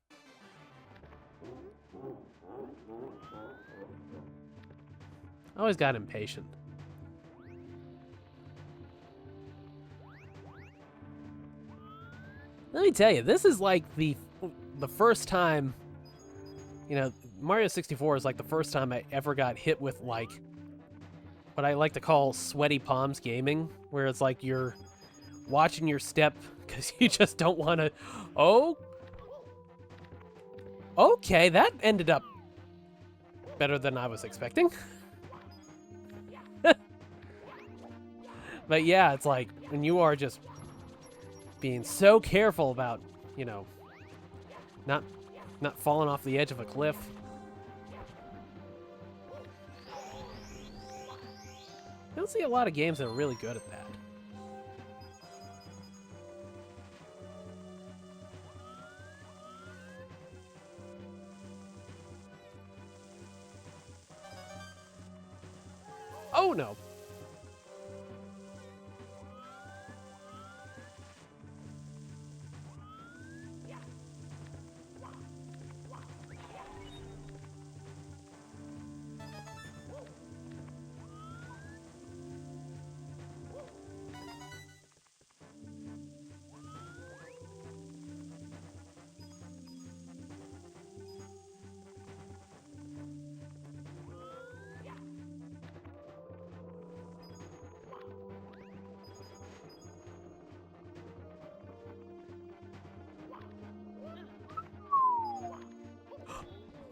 I always got impatient. Let me tell you, this is like the first time, you know, Mario 64 is like the first time I ever got hit with like what I like to call sweaty palms gaming, where it's like you're watching your step because you just don't want to. Oh, okay, that ended up better than I was expecting. But yeah, it's like when you are just being so careful about, you know, not falling off the edge of a cliff. I don't see a lot of games that are really good at that. Oh no.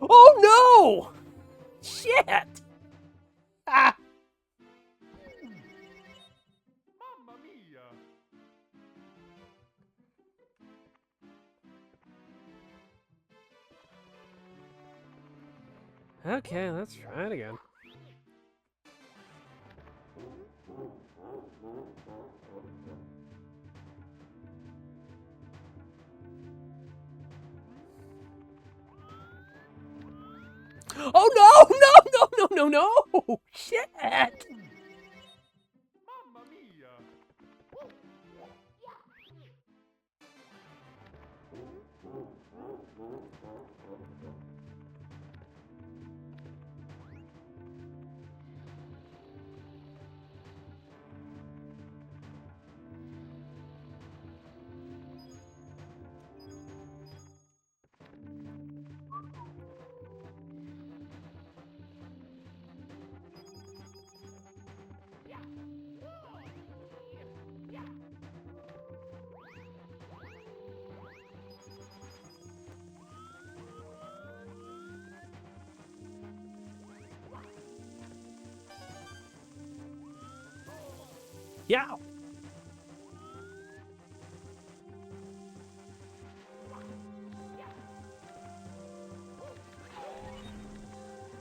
Oh no! Shit! Ah! Mamma mia! Okay, let's try it again. Oh no! No! No! No! No! No! Shit! Mamma mia! Yeah.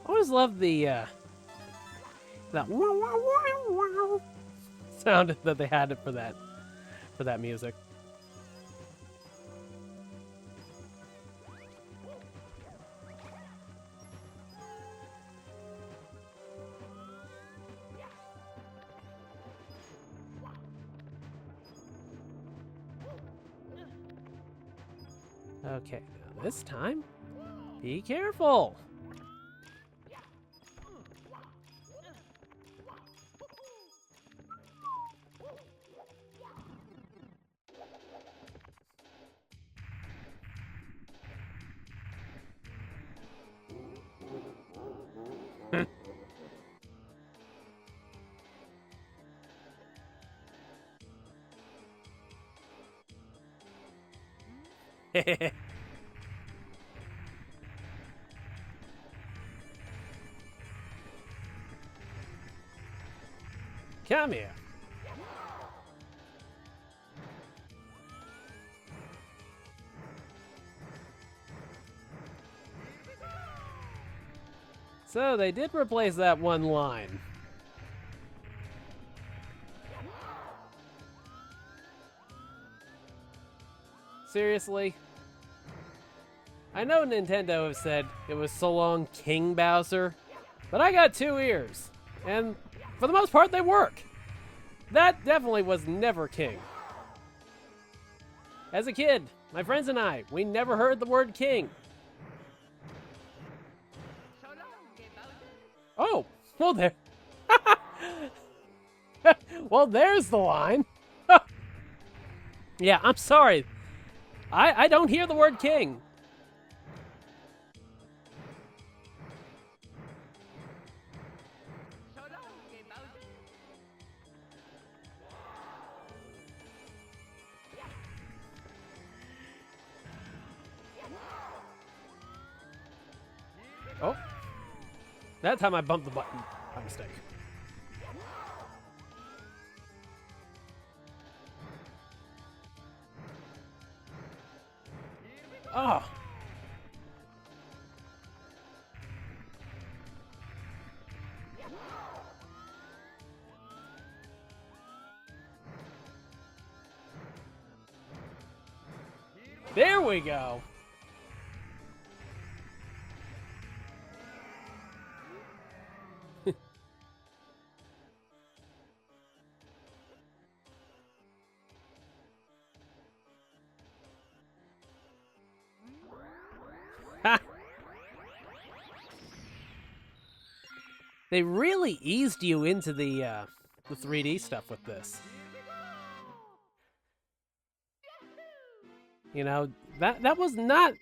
I always love the that wow, wow, wow, wow sound that they had for that music. Okay, now this time, be careful. Come here. So they did replace that one line. Seriously? I know Nintendo have said it was so long King Bowser, but I got 2 ears, and for the most part they work. That definitely was never King. As a kid, my friends and I, we never heard the word King. Oh, well there. Well, there's the line. Yeah, I'm sorry. I don't hear the word king. Oh. That time I bumped the button by mistake. Oh. There we go. They really eased you into the 3D stuff with this. You know, that was not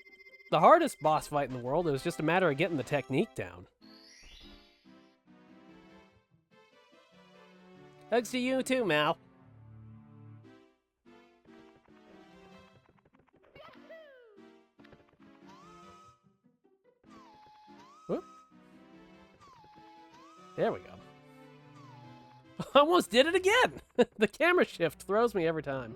the hardest boss fight in the world. It was just a matter of getting the technique down. Thanks to you too, Mal. Whoop. There we go. Almost did it again! The camera shift throws me every time.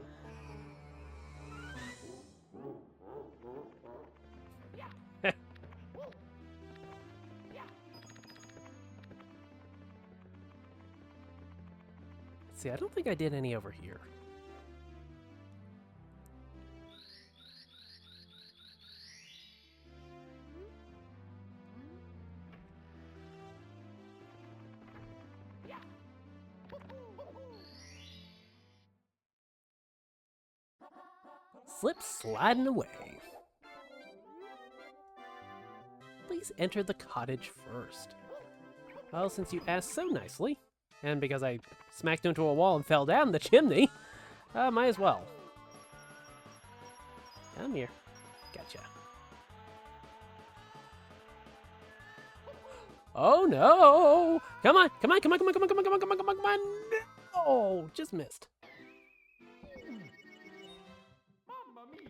See, I don't think I did any over here. Slip sliding away. Please enter the cottage first. Well, since you asked so nicely, and because I smacked into a wall and fell down the chimney, might as well. Come here. Gotcha. Oh no! Come on! Come on! Come on! Come on! Come on! Come on! Come on! Come on! Come on! Come on! Oh, just missed. Mamma mia!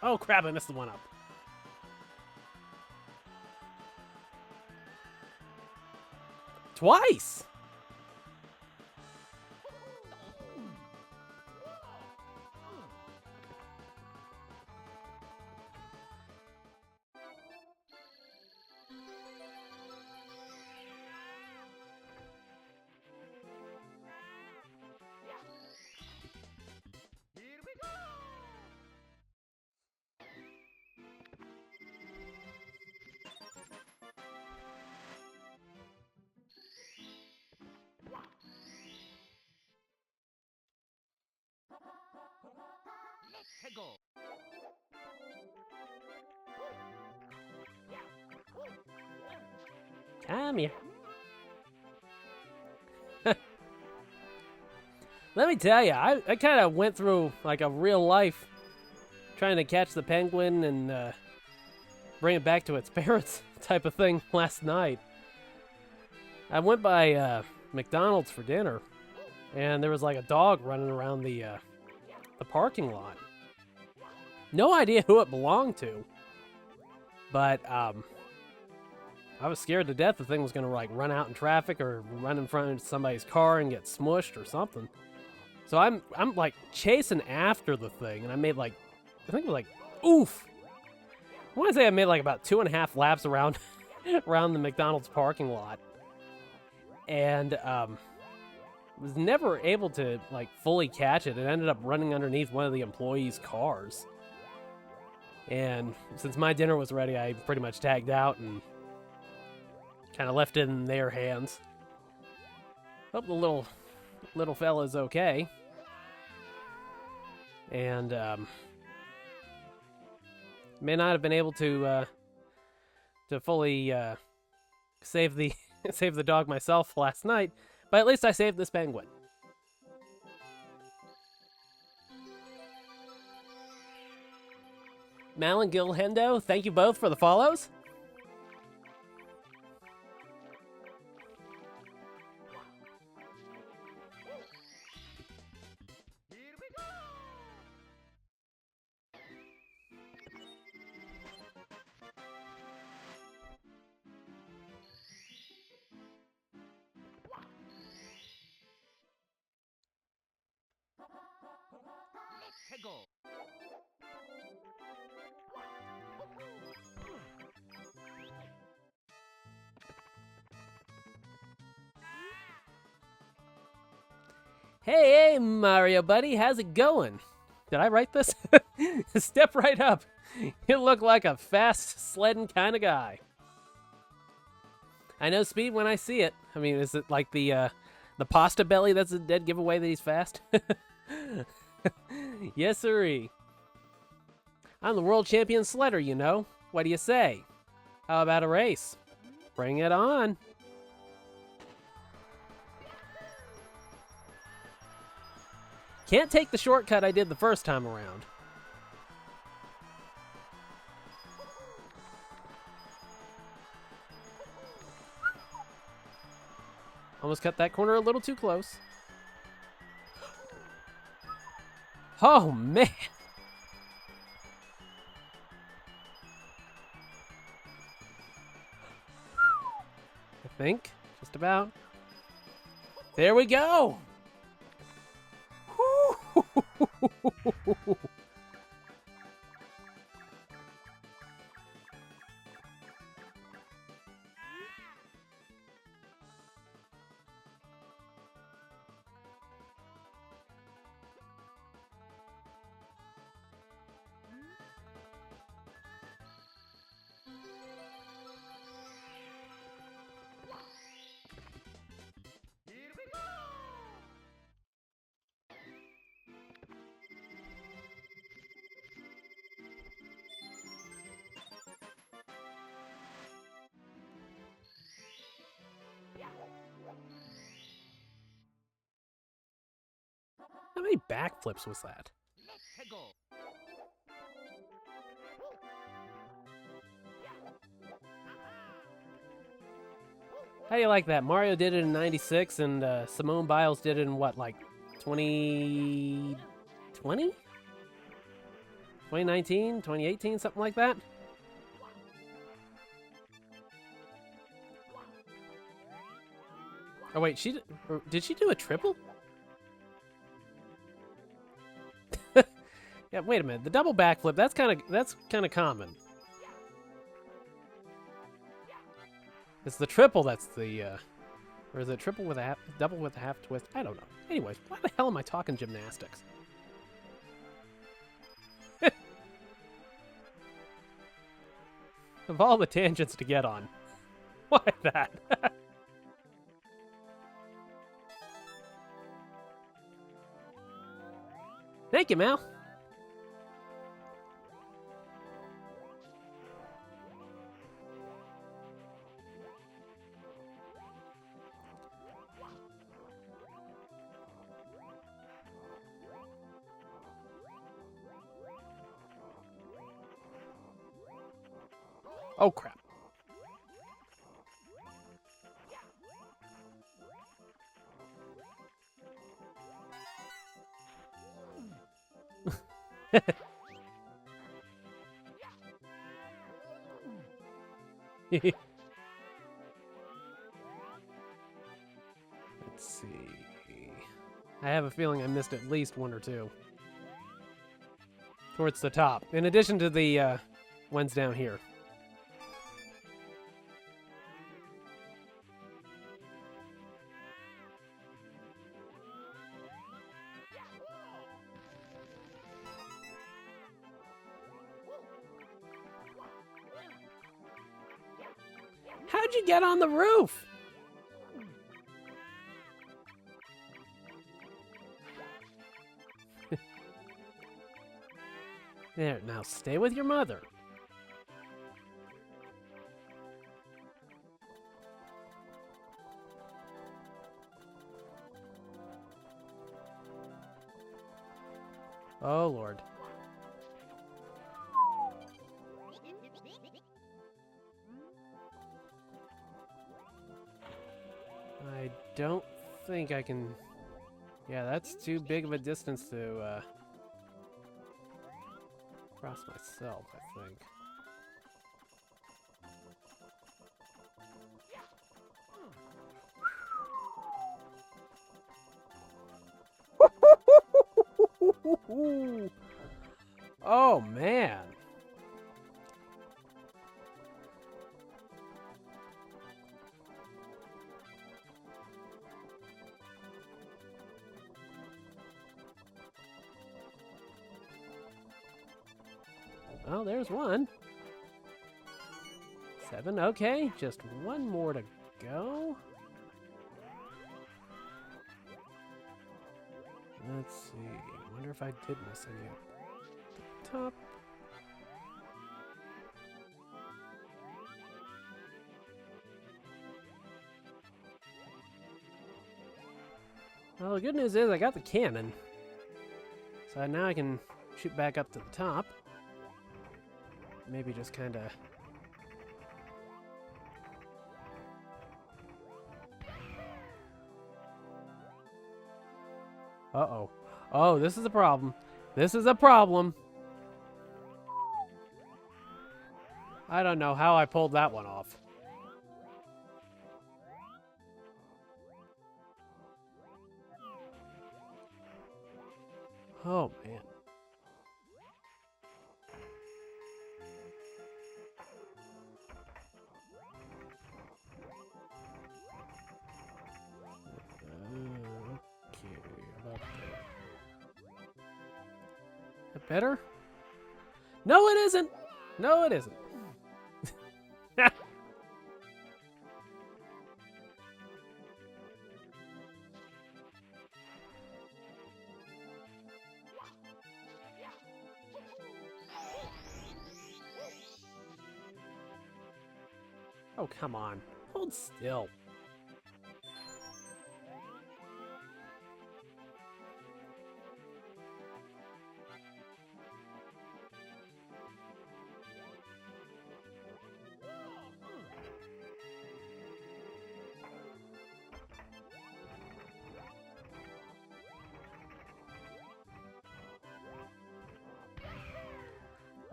Oh crap, I missed the one up. Twice! Here we go! Let's go! Come here. Let me tell you, I kind of went through like a real life trying to catch the penguin and bring it back to its parents type of thing last night. I went by McDonald's for dinner, and there was like a dog running around the parking lot. No idea who it belonged to, But I was scared to death the thing was gonna like run out in traffic or run in front of somebody's car and get smushed or something. So I'm like chasing after the thing, and I made like, I think it was like, oof. I want to say I made like about 2.5 laps around around the McDonald's parking lot, and was never able to like fully catch it. It ended up running underneath one of the employees' cars. And since my dinner was ready, I pretty much tagged out and kind of left it in their hands. Hope the little fella's okay. And may not have been able to fully save the save the dog myself last night, but at least I saved this penguin. Mal and Gil Hendo, thank you both for the follows. Here we go! Let's go! Hey, Mario buddy, how's it going? Did I write this? Step right up. You look like a fast sledding kind of guy. I know speed when I see it. I mean, is it like the pasta belly that's a dead giveaway that he's fast? Yes, sirree. I'm the world champion sledder, you know. What do you say? How about a race? Bring it on. Can't take the shortcut I did the first time around. Almost cut that corner a little too close. Oh, man. I think. Just about. There we go. Here we go! How many backflips was that? Let's go! How do you like that? Mario did it in 96, and Simone Biles did it in what, like 2020? 2019? 2018? Something like that? Oh wait, did she do a triple? Yeah, wait a minute. The double backflip, that's kind of common. It's the triple that's the or is it triple with a half, double with a half twist? I don't know. Anyways, why the hell am I talking gymnastics? Of all the tangents to get on, why that? Thank you, Mal. Oh, crap. Let's see. I have a feeling I missed at least one or two. Towards the top. In addition to the ones down here. How'd you get on the roof? There, now stay with your mother. Oh, Lord. I don't think I can... Yeah, that's too big of a distance to cross myself, I think. Oh, man. Well, there's one. 7, okay. Just one more to go. Let's see. Wonder if I did miss any up the top. Well, the good news is I got the cannon. So now I can shoot back up to the top. Maybe just kind of... Uh-oh. Oh, this is a problem. This is a problem. I don't know how I pulled that one off. Oh, man. Okay, about there. That better? No, it isn't! No, it isn't. Oh, come on. Hold still.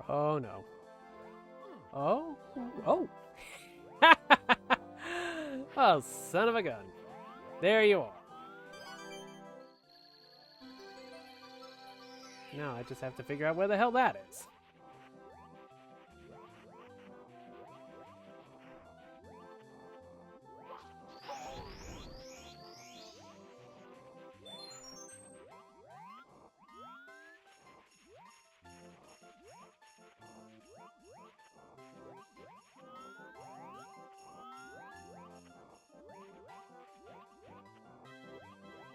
Oh, no. Oh? Oh! Oh, son of a gun. There you are. Now I just have to figure out where the hell that is.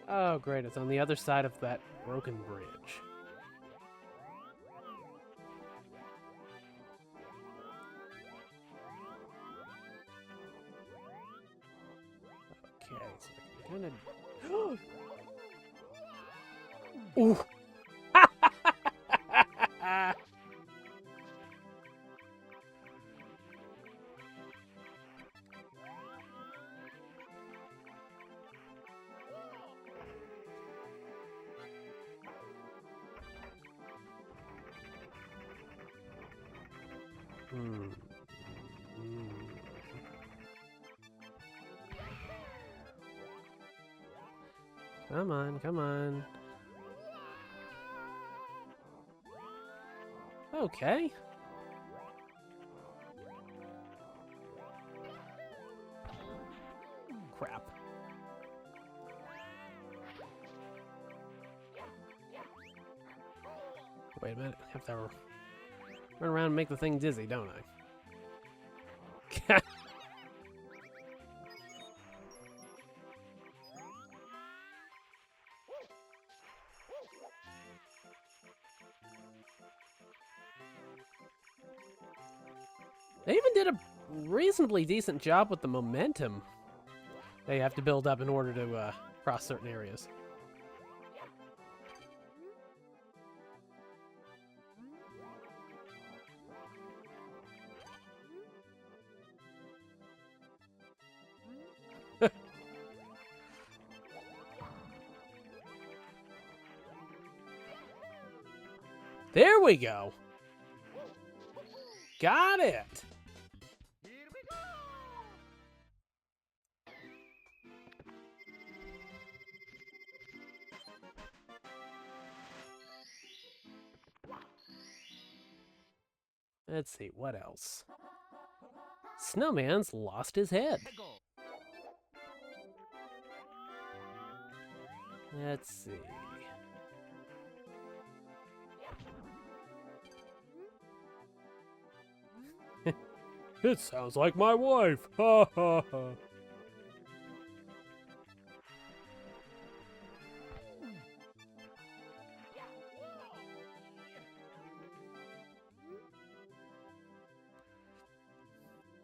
Oh, great. It's on the other side of that broken bridge. Okay, so I can kind of... Ooh! Come on, come on. Okay. Crap. Wait a minute. I have to run around and make the thing dizzy, don't I? They even did a reasonably decent job with the momentum they have to build up in order to cross certain areas. There we go. Got it. Here we go! Let's see, what else? Snowman's lost his head. Heggle! Let's see. It sounds like my wife. Ha ha ha.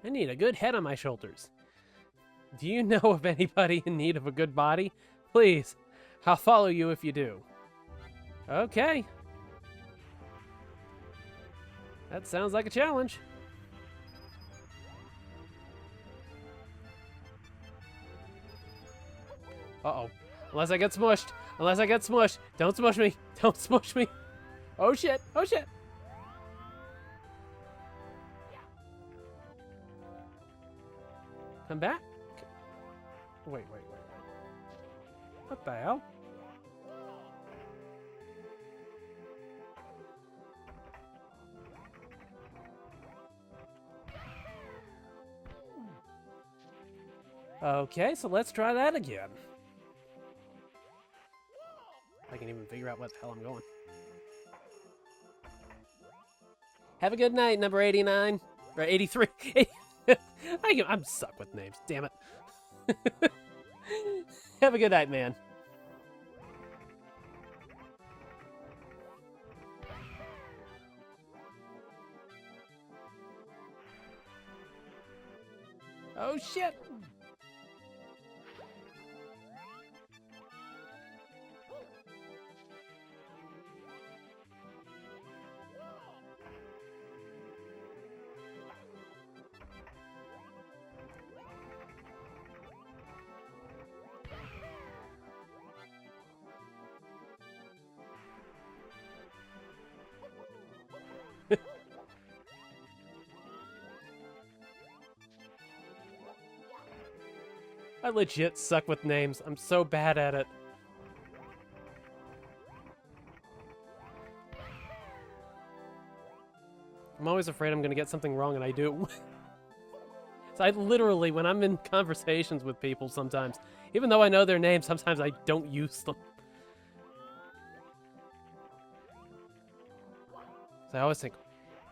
I need a good head on my shoulders. Do you know of anybody in need of a good body? Please, I'll follow you if you do. Okay. That sounds like a challenge. Uh-oh. Unless I get smushed. Unless I get smushed. Don't smush me. Don't smush me. Oh, shit. Oh, shit. Come back. Wait. What the hell? Okay, so let's try that again. I can even figure out what the hell I'm going. Have a good night, number 89. Or 83. I'm stuck with names, damn it. Have a good night, man. Oh, shit. I legit suck with names. I'm so bad at it. I'm always afraid I'm going to get something wrong, and I do. So I literally, when I'm in conversations with people sometimes, even though I know their names, sometimes I don't use them. So I always think,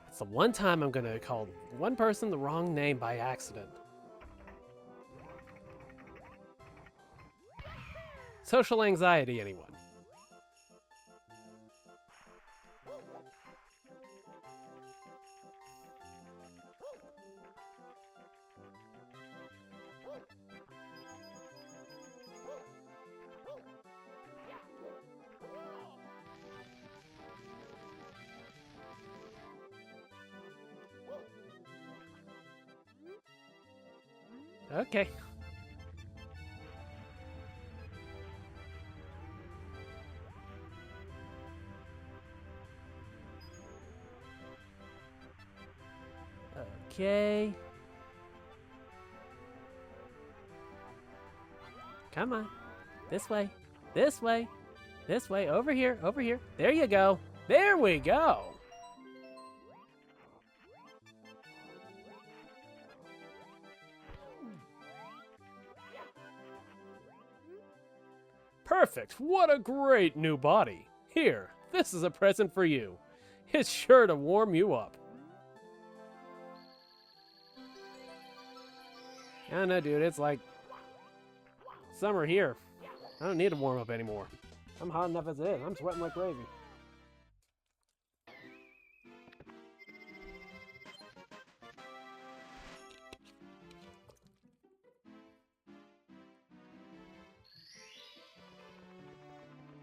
it's the one time I'm going to call one person the wrong name by accident. Social anxiety, anyone? Okay. Okay. Come on. This way. This way. This way. Over here. Over here. There you go. There we go. Perfect. What a great new body. Here, this is a present for you. It's sure to warm you up. I don't know, dude. It's like summer here. I don't need to warm up anymore. I'm hot enough as it is. I'm sweating like crazy.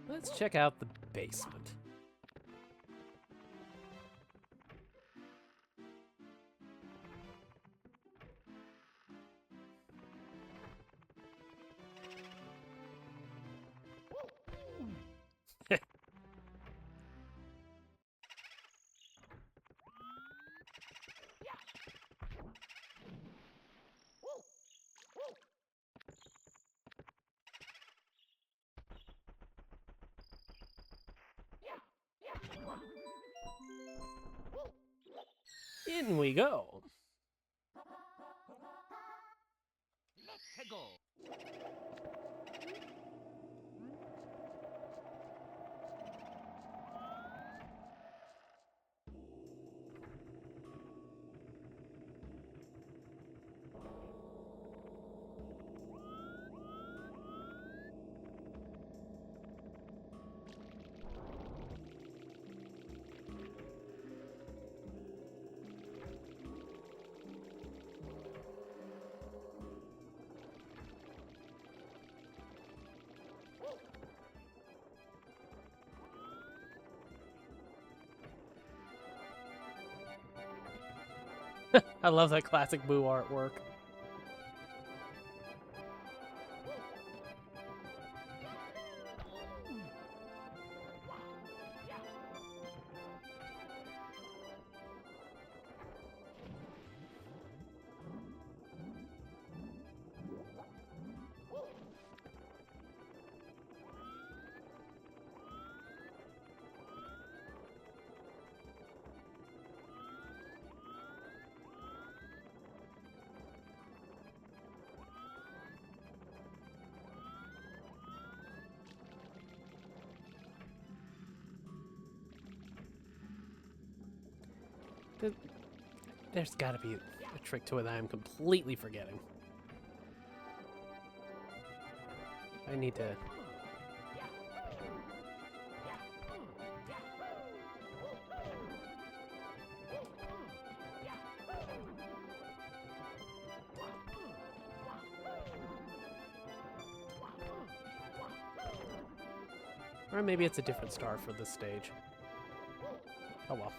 Let's check out the basement. In we go. Let's go. I love that classic Boo artwork. There's gotta be a trick to it that I'm completely forgetting. I need to... Or maybe it's a different star for this stage. Oh well.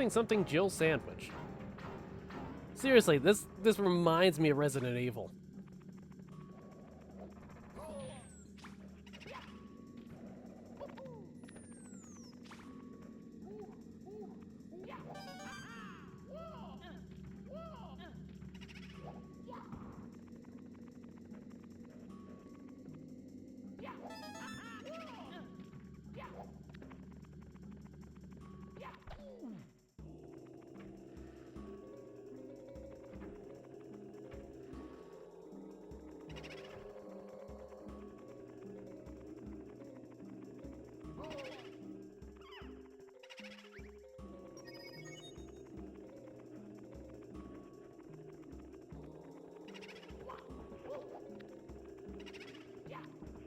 Something Jill sandwich. Seriously, this reminds me of Resident Evil.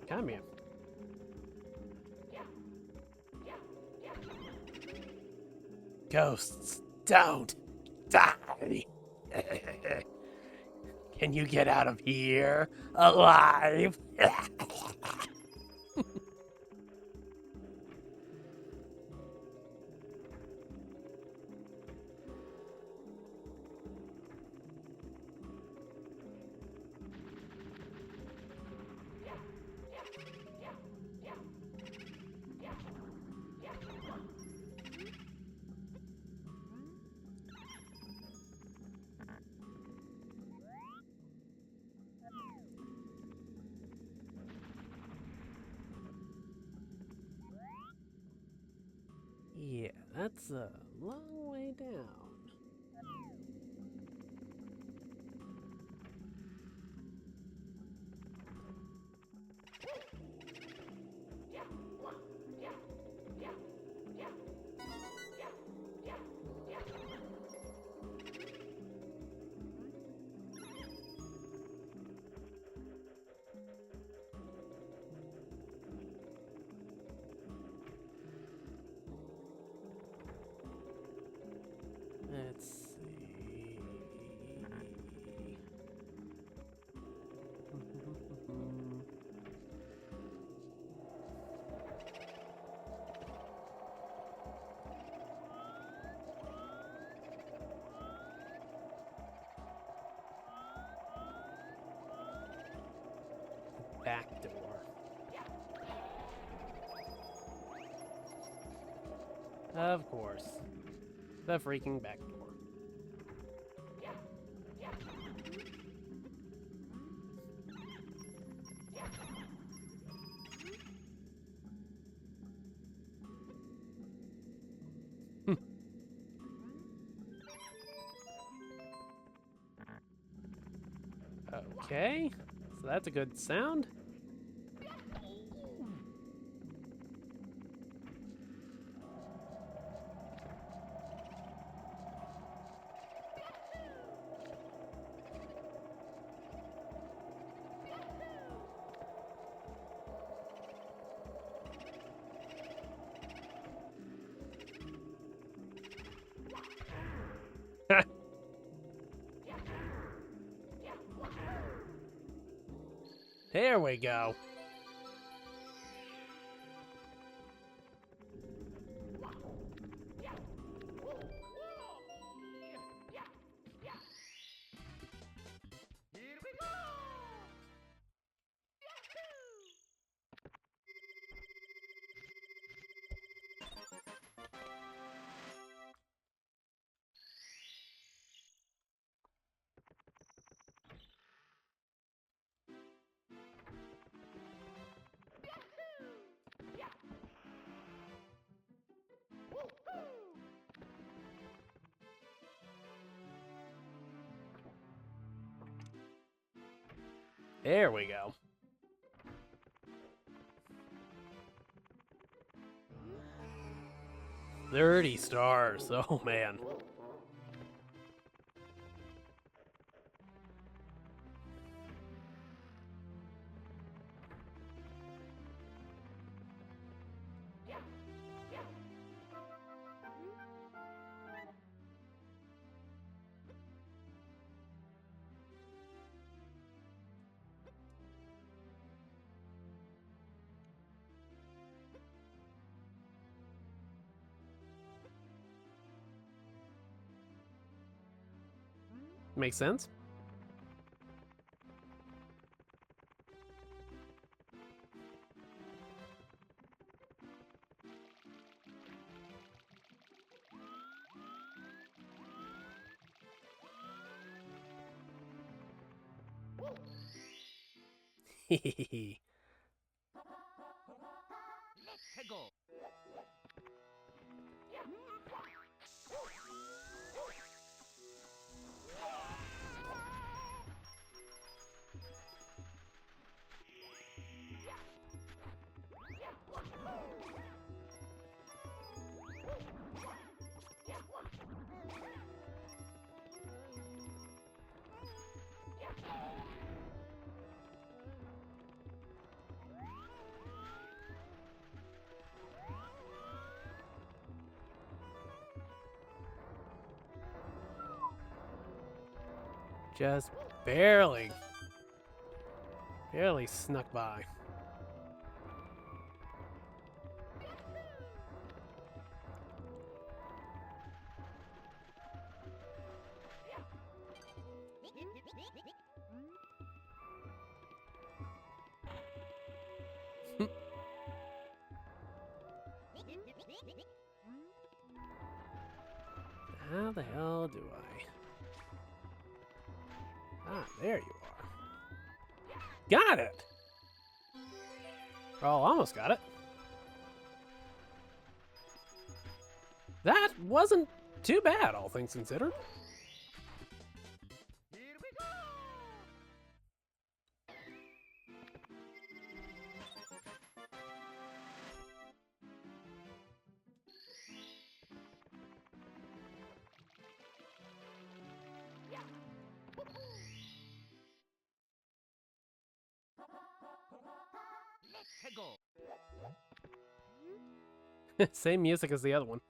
Come here. Ghosts, don't die. Can you get out of here alive? Yeah, that's a long way down. Let's see. Back door. Of course. The freaking back door. Okay, so that's a good sound. There we go. Here we go! There we go. $30. Oh man. Makes sense. Hehehe. Let's go! Just barely snuck by. How the hell do I? Ah, there you are. Got it! Oh, almost got it. That wasn't too bad, all things considered. Here we go! Let's go! Same music as the other one.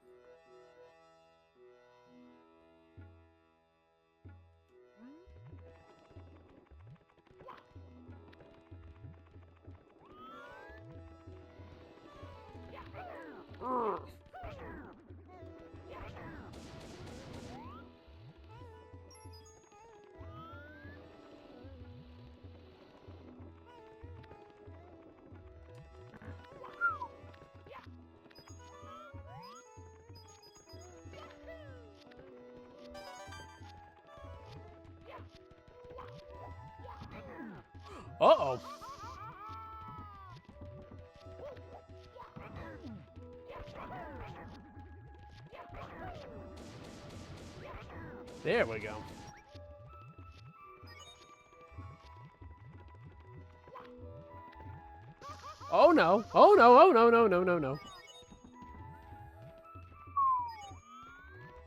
Uh-oh. There we go. Oh no. Oh no, oh no, no, no, no, no.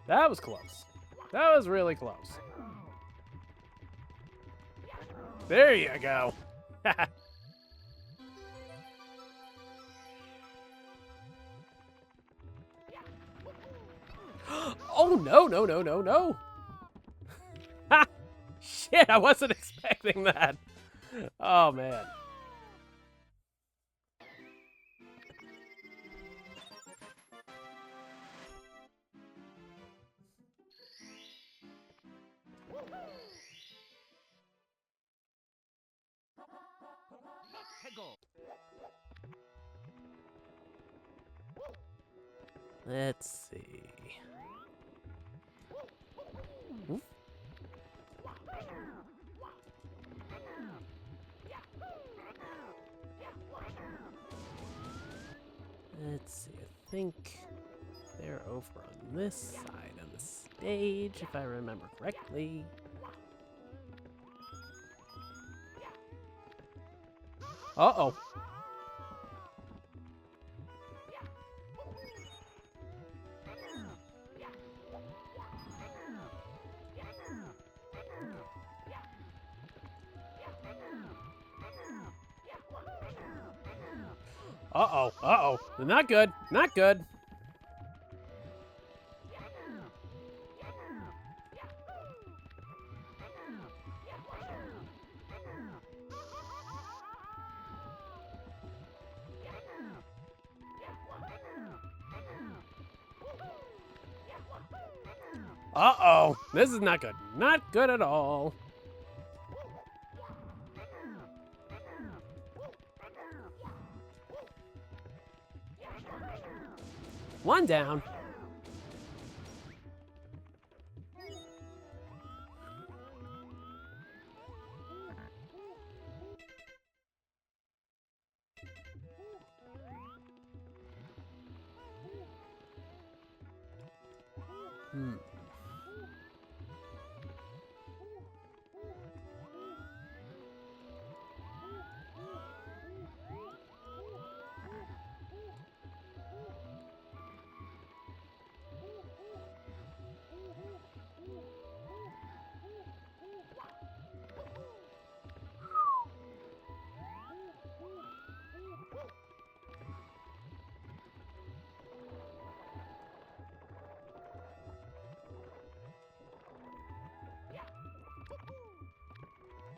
That was close. That was really close. There you go. Oh no, no, no, no, no. Ha! Shit, I wasn't expecting that. Oh man. Let's go! Let's see. Oof. Let's see, I think they're over on this side of the stage, if I remember correctly. Uh-oh. Uh-oh, uh-oh. Not good, not good. Uh-oh, this is not good. Not good at all. One down.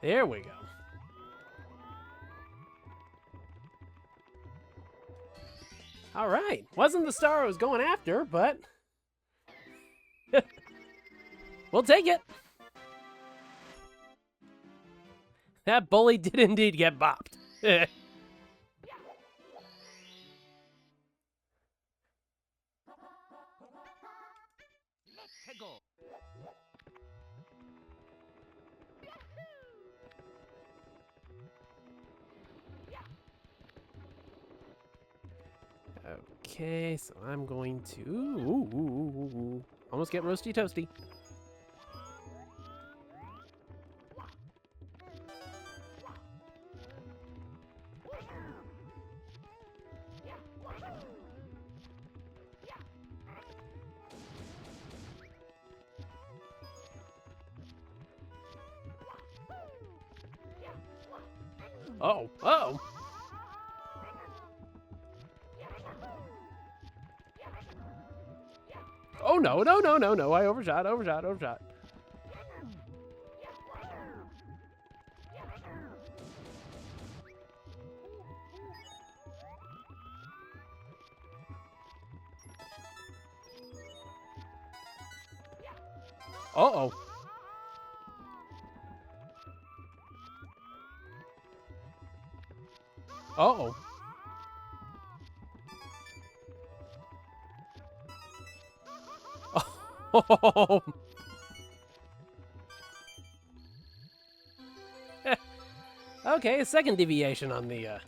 There we go. All right. Wasn't the star I was going after, but we'll take it. That bully did indeed get bopped. Let's go. Okay, so I'm going to almost get roasty toasty. Oh, oh. Oh, no, no, no, no, no. I overshot. Uh-oh. Uh-oh. Oh. Okay, a second deviation on the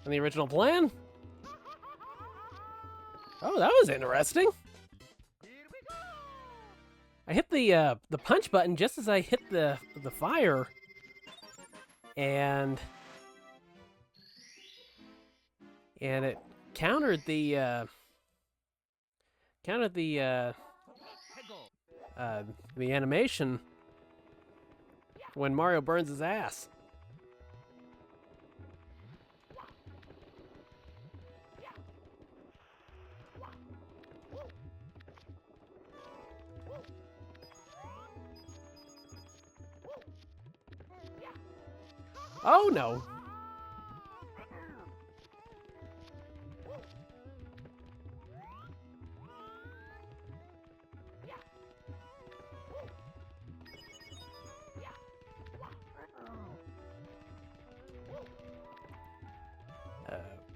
original plan. Oh, that was interesting. Here we go. I hit the punch button just as I hit the fire, and it countered the Let's go. the animation when Mario burns his ass. Oh no.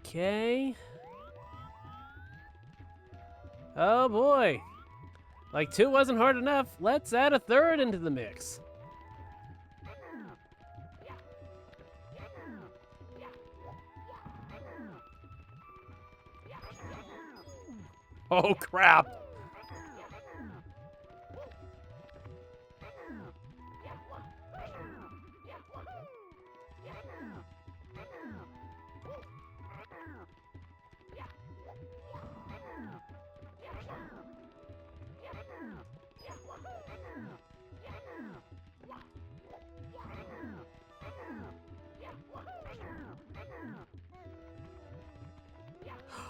Okay. Oh boy. Like 2 wasn't hard enough. Let's add a third into the mix. Oh crap.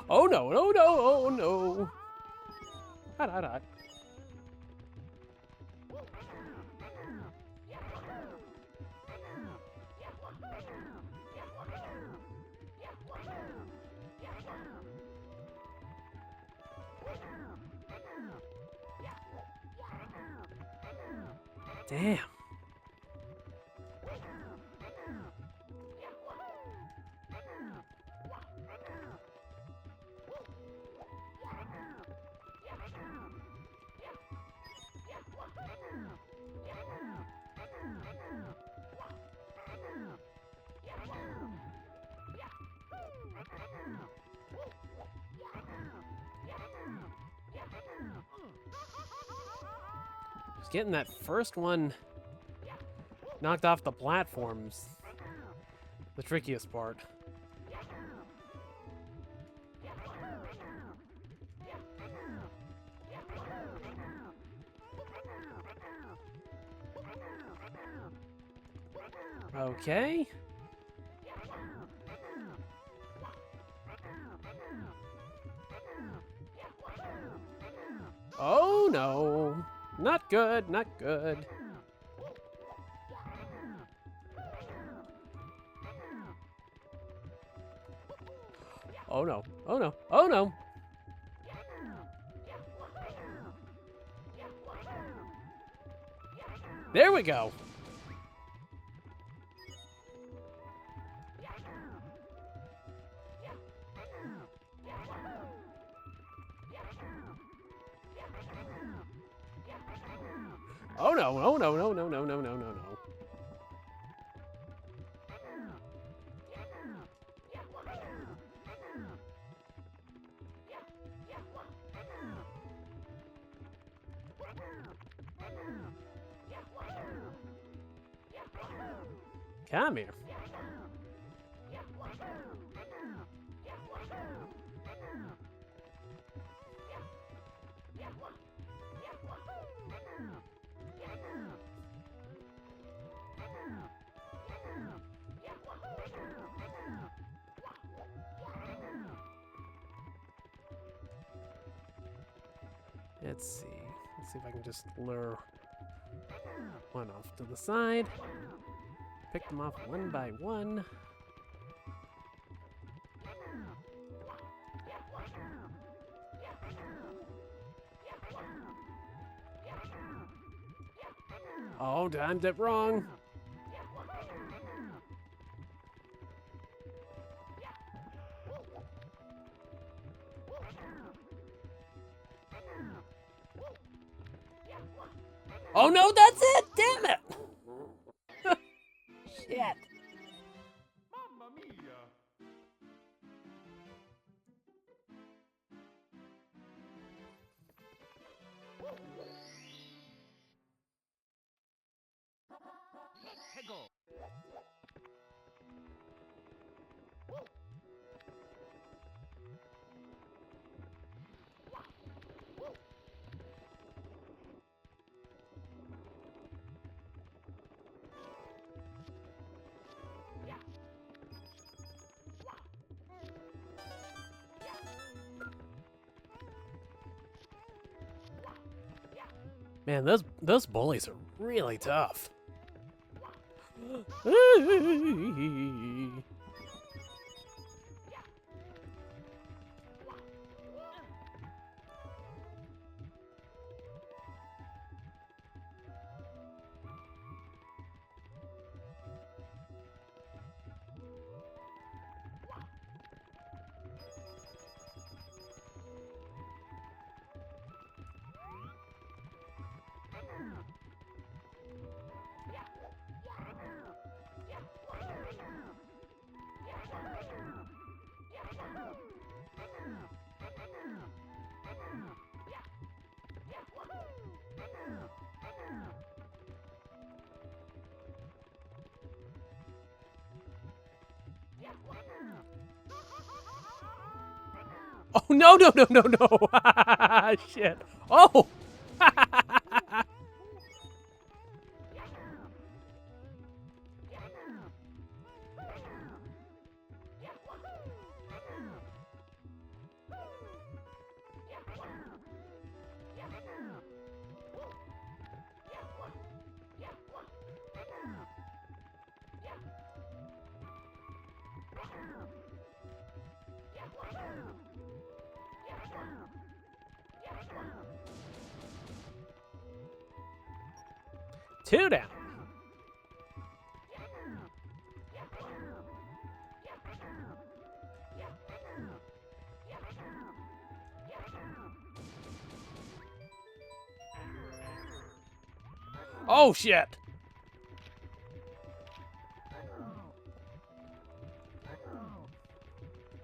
Oh no, no, no, oh no. Hot, hot, hot. Damn. Just getting that first one knocked off the platforms, the trickiest part. Okay. Oh no. Not good, not good. Oh no. Oh no. Oh no. There we go. Oh no. Oh no. No, no, no, no, no, no, no. Come here. Let's see. Let's see if I can just lure one off to the side. Pick them off one by one. Oh, timed it wrong. Oh no, that's it! Damn it! Shit. Mamma mia! Hegel! Man, those bullies are really tough. Oh no no no no no! Shit! Oh! Two down. Oh shit!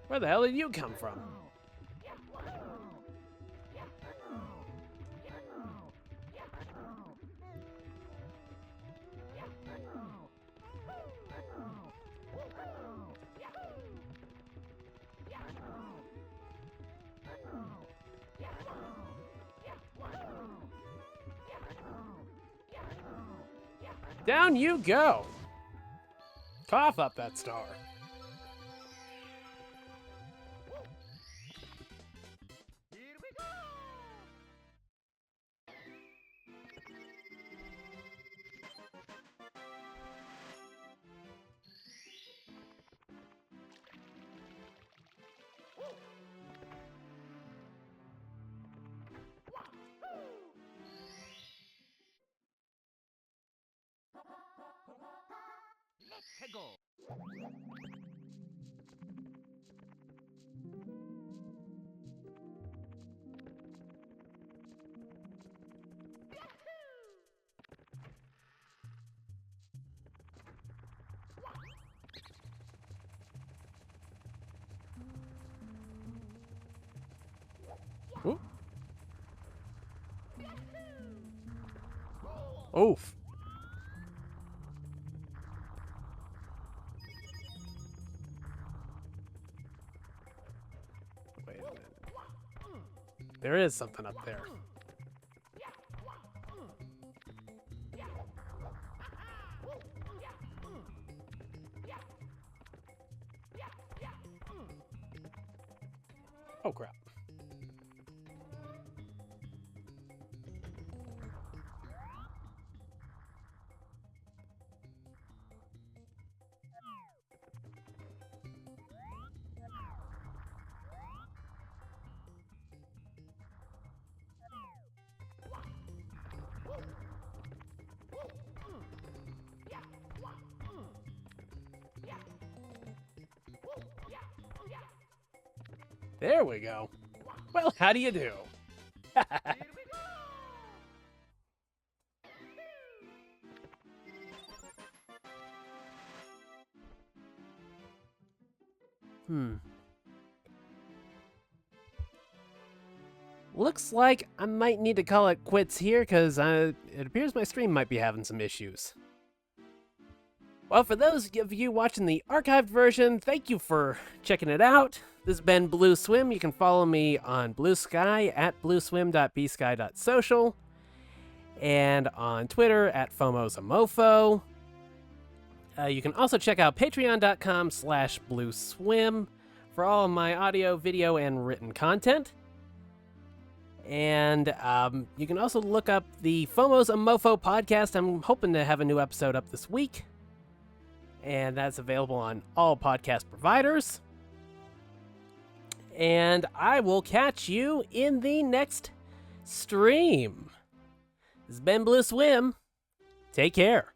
Where the hell did you come from? Down you go! Cough up that star. Here we go! Hegel. Ooh. Oof. Wait a minute. There is something up there. Oh, crap. There we go. Well, how do you do? Here we go. Looks like I might need to call it quits here because it appears my stream might be having some issues. Well, for those of you watching the archived version, thank you for checking it out. This has been BlueSwim. You can follow me on Bluesky at blueswim.bsky.social and on Twitter at FomosAmofo. You can also check out patreon.com/blueswim for all of my audio, video, and written content. And you can also look up the Fomos Amofo podcast. I'm hoping to have a new episode up this week. And that's available on all podcast providers. And I will catch you in the next stream. This has been BlueSwim. Take care.